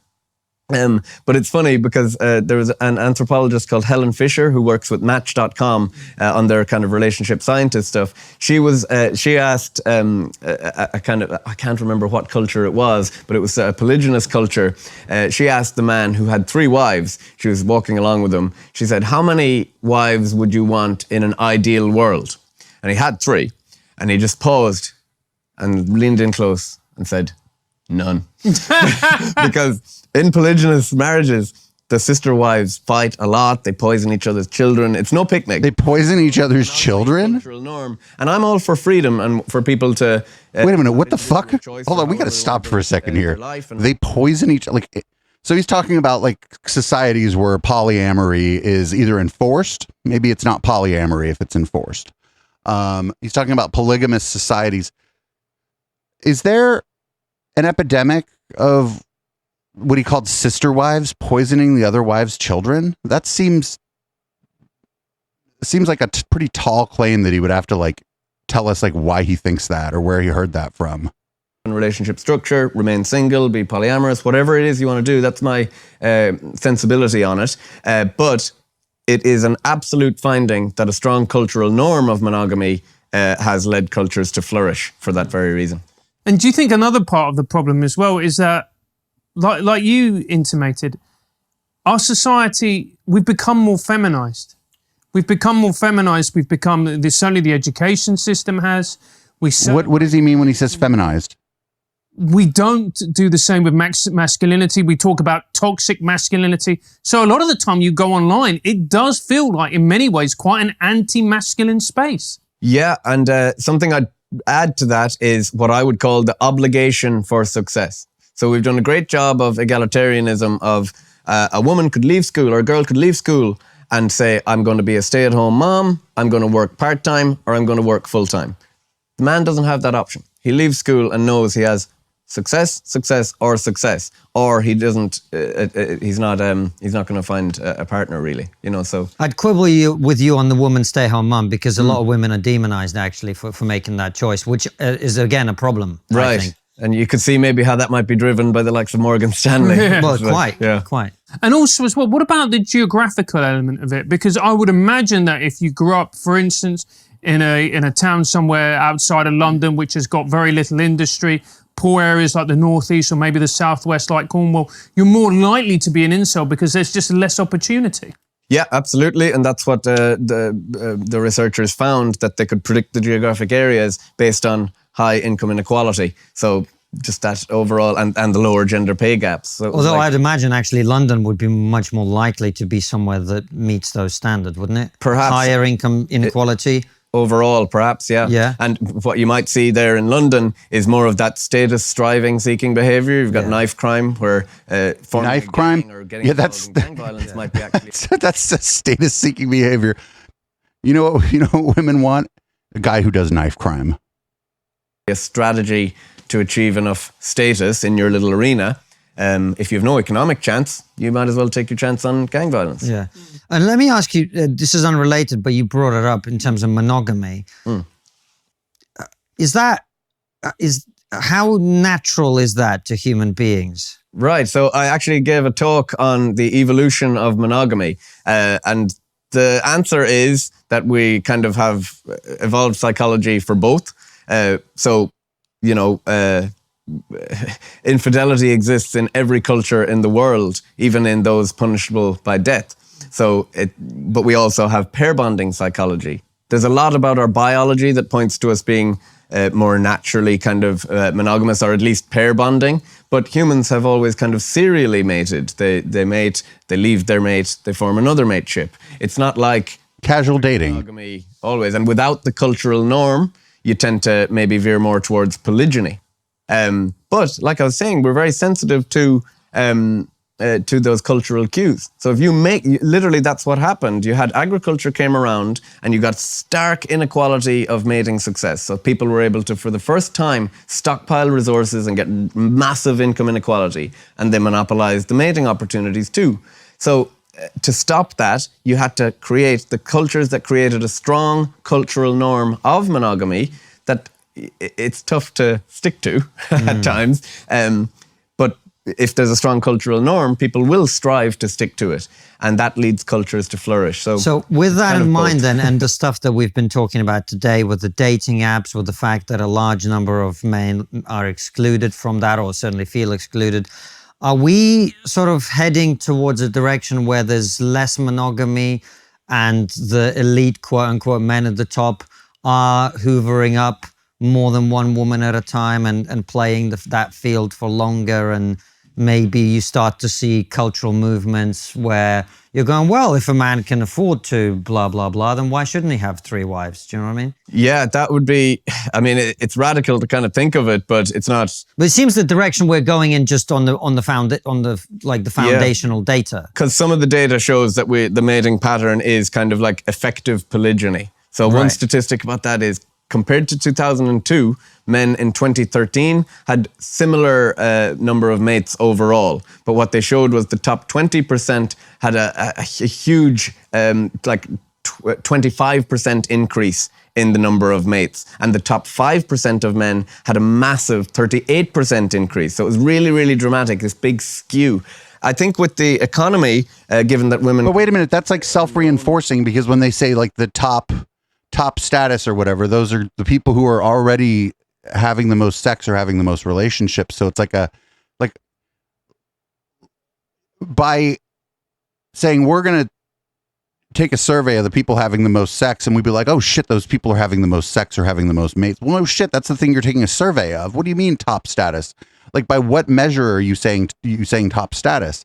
S6: But it's funny because there was an anthropologist called Helen Fisher who works with Match.com on their kind of relationship scientist stuff. She asked I can't remember what culture it was, but it was a polygynous culture. She asked the man who had 3 wives. She was walking along with him. She said, "How many wives would you want in an ideal world?" And he had 3, and he just paused and leaned in close and said, "None." Because in polygynous marriages, the sister wives fight a lot. They poison each other's children. It's no picnic.
S3: They poison each other's children?
S6: Cultural norm. And I'm all for freedom and for people to...
S3: Wait a minute, what the fuck?
S6: choice
S3: Hold on, we
S6: of
S3: got to
S6: how they
S3: stop
S6: want
S3: for a
S6: to
S3: second
S6: live
S3: here.
S6: their life and-
S3: They poison each like. So he's talking about like societies where polyamory is either enforced. Maybe it's not polyamory if it's enforced. He's talking about polygamous societies. Is there an epidemic of what he called sister wives poisoning the other wives' children? That seems like a pretty tall claim that he would have to like tell us like why he thinks that or where he heard that from.
S6: Relationship structure, remain single, be polyamorous, whatever it is you want to do. That's my sensibility on it. But it is an absolute finding that a strong cultural norm of monogamy has led cultures to flourish for that very reason.
S4: And do you think another part of the problem as well is that, like you intimated, our society, we've become more feminized. We've become more feminized. We've become, certainly the education system has.
S3: What does he mean when he says feminized?
S4: We don't do the same with masculinity. We talk about toxic masculinity. So a lot of the time you go online, it does feel like, in many ways, quite an anti-masculine space.
S6: Yeah, and something I'd add to that is what I would call the obligation for success. So we've done a great job of egalitarianism of a woman could leave school or a girl could leave school and say, I'm going to be a stay-at-home mom, I'm going to work part-time, or I'm going to work full-time. The man doesn't have that option. He leaves school and knows he has success, or he doesn't. He's not going to find a partner really. You know, so
S5: I'd quibble with you on the woman stay-home mum because a lot of women are demonized actually for making that choice, which is again a problem.
S6: right.
S5: I think.
S6: And you could see maybe how that might be driven by the likes of Morgan Stanley.
S5: Well,
S6: But,
S5: quite.
S4: And also as well, what about the geographical element of it? Because I would imagine that if you grew up, for instance, in a town somewhere outside of London, which has got very little industry, poor areas like the northeast or maybe the southwest like Cornwall, you're more likely to be an incel because there's just less opportunity.
S6: Yeah, absolutely. And that's what the researchers found, that they could predict the geographic areas based on high income inequality. So just that overall, and the lower gender pay gaps. So
S5: Although I'd imagine actually London would be much more likely to be somewhere that meets those standards, wouldn't it?
S6: Perhaps.
S5: Higher income inequality.
S6: overall, perhaps, yeah.
S5: Yeah.
S6: And what you might see there in London is more of that status striving, seeking behaviour. You've got knife crime, where forming
S3: Knife
S6: a
S3: crime?
S6: gang or getting
S3: Yeah,
S6: involved in gang violence might be actually.
S3: That's a status seeking behavior. You know what women want? A guy who does knife crime.
S6: A strategy to achieve enough status in your little arena. If you have no economic chance, you might as well take your chance on gang violence.
S5: Yeah. And let me ask you, this is unrelated, but you brought it up in terms of monogamy. How natural is that to human beings?
S6: Right. So I actually gave a talk on the evolution of monogamy. And The answer is that we kind of have evolved psychology for both. Infidelity exists in every culture in the world, even in those punishable by death. But we also have pair bonding psychology. There's a lot about our biology that points to us being more naturally kind of monogamous, or at least pair bonding. But humans have always kind of serially mated. They mate, they leave their mate, they form another mateship. It's not like
S3: Casual dating.
S6: monogamy always. And without the cultural norm, you tend to maybe veer more towards polygyny. But like I was saying, we're very sensitive to those cultural cues. So if literally that's what happened. You had agriculture came around and you got stark inequality of mating success. So people were able to, for the first time, stockpile resources and get massive income inequality. And they monopolized the mating opportunities too. So to stop that, you had to create the cultures that created a strong cultural norm of monogamy that it's tough to stick to at times. But if there's a strong cultural norm, people will strive to stick to it. And that leads cultures to flourish. So
S5: with that
S6: kind
S5: in
S6: of
S5: mind
S6: both.
S5: then, and the stuff that we've been talking about today with the dating apps, with the fact that a large number of men are excluded from that, or certainly feel excluded, are we sort of heading towards a direction where there's less monogamy and the elite quote unquote men at the top are hoovering up more than one woman at a time and playing that field for longer, and maybe you start to see cultural movements where you're going, well, if a man can afford to blah, blah, blah, then why shouldn't he have 3 wives? Do you know what I mean?
S6: Yeah, that would be, I mean, it's radical to kind of think of it, but it's not.
S5: But it seems the direction we're going in just on the foundational data.
S6: Because some of the data shows that the mating pattern is kind of like effective polygyny. So one
S5: Right.
S6: statistic about that is, compared to 2002, men in 2013 had similar number of mates overall. But what they showed was the top 20% had a huge, 25% increase in the number of mates. And the top 5% of men had a massive 38% increase. So it was really, really dramatic, this big skew. I think with the economy, given that women...
S3: But wait a minute, that's like self-reinforcing, because when they say like the top status or whatever, those are the people who are already having the most sex or having the most relationships. So it's like by saying we're going to take a survey of the people having the most sex, and we'd be like, oh shit, those people are having the most sex or having the most mates. Well, no shit, that's the thing you're taking a survey of. What do you mean top status? Like, by what measure are you saying top status?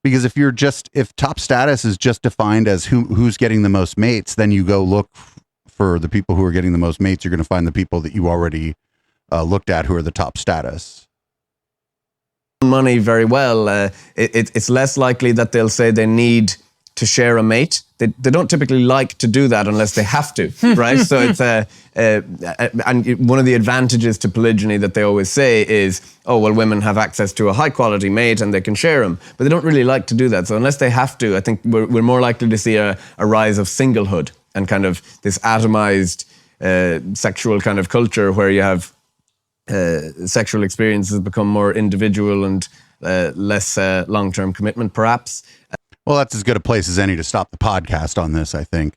S3: Because if top status is just defined as who's getting the most mates, then you go look for the people who are getting the most mates. You're going to find the people that you already looked at who are the top status.
S6: Money very well, it's less likely that they'll say they need to share a mate. They don't typically like to do that unless they have to, right? So it's and one of the advantages to polygyny that they always say is, oh, well, women have access to a high quality mate and they can share them, but they don't really like to do that. So unless they have to, I think we're more likely to see a rise of singlehood and kind of this atomized sexual kind of culture where you have sexual experiences become more individual and less long-term commitment, perhaps.
S3: Well, that's as good a place as any to stop the podcast on this, I think.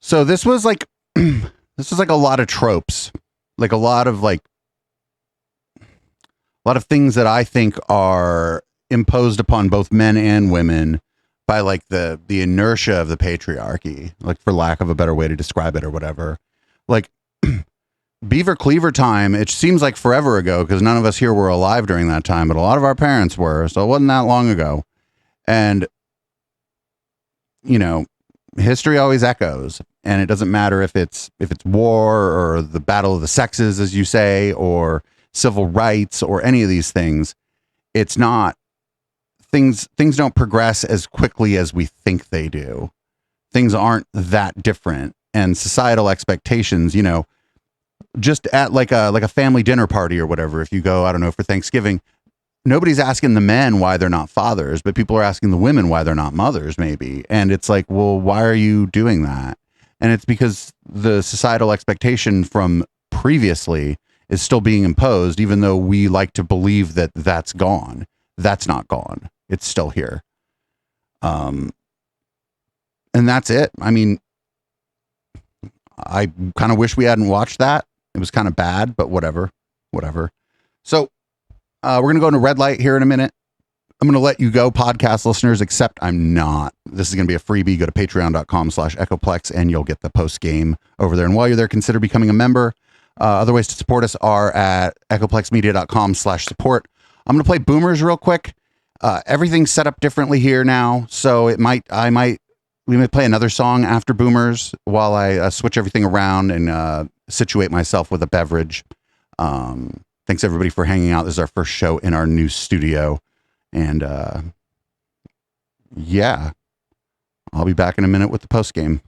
S3: So this was like a lot of tropes, like a lot of things that I think are imposed upon both men and women by like the inertia of the patriarchy, like, for lack of a better way to describe it or whatever. Like Beaver Cleaver time, it seems like forever ago, because none of us here were alive during that time, but a lot of our parents were, so it wasn't that long ago. And, you know, history always echoes, and it doesn't matter if it's war or the battle of the sexes, as you say, or civil rights or any of these things. It's not, things don't progress as quickly as we think they do. Things aren't that different, and societal expectations, you know, just at like a family dinner party or whatever, if you go, I don't know, for Thanksgiving, nobody's asking the men why they're not fathers, but people are asking the women why they're not mothers, maybe. And it's like, well, why are you doing that? And it's because the societal expectation from previously is still being imposed, even though we like to believe that that's gone. That's not gone. It's still here. And And that's it. I mean, I kind of wish we hadn't watched that. It was kind of bad, but whatever. So we're going to go into red light here in a minute. I'm going to let you go, podcast listeners, except I'm not. This is going to be a freebie. Go to patreon.com/echoplex and you'll get the post game over there. And while you're there, consider becoming a member. Other ways to support us are at echoplexmedia.com/support. I'm going to play Boomers real quick. Everything's set up differently here now. So we might play another song after Boomers while I switch everything around and situate myself with a beverage. Thanks everybody for hanging out. This is our first show in our new studio. And yeah, I'll be back in a minute with the post game.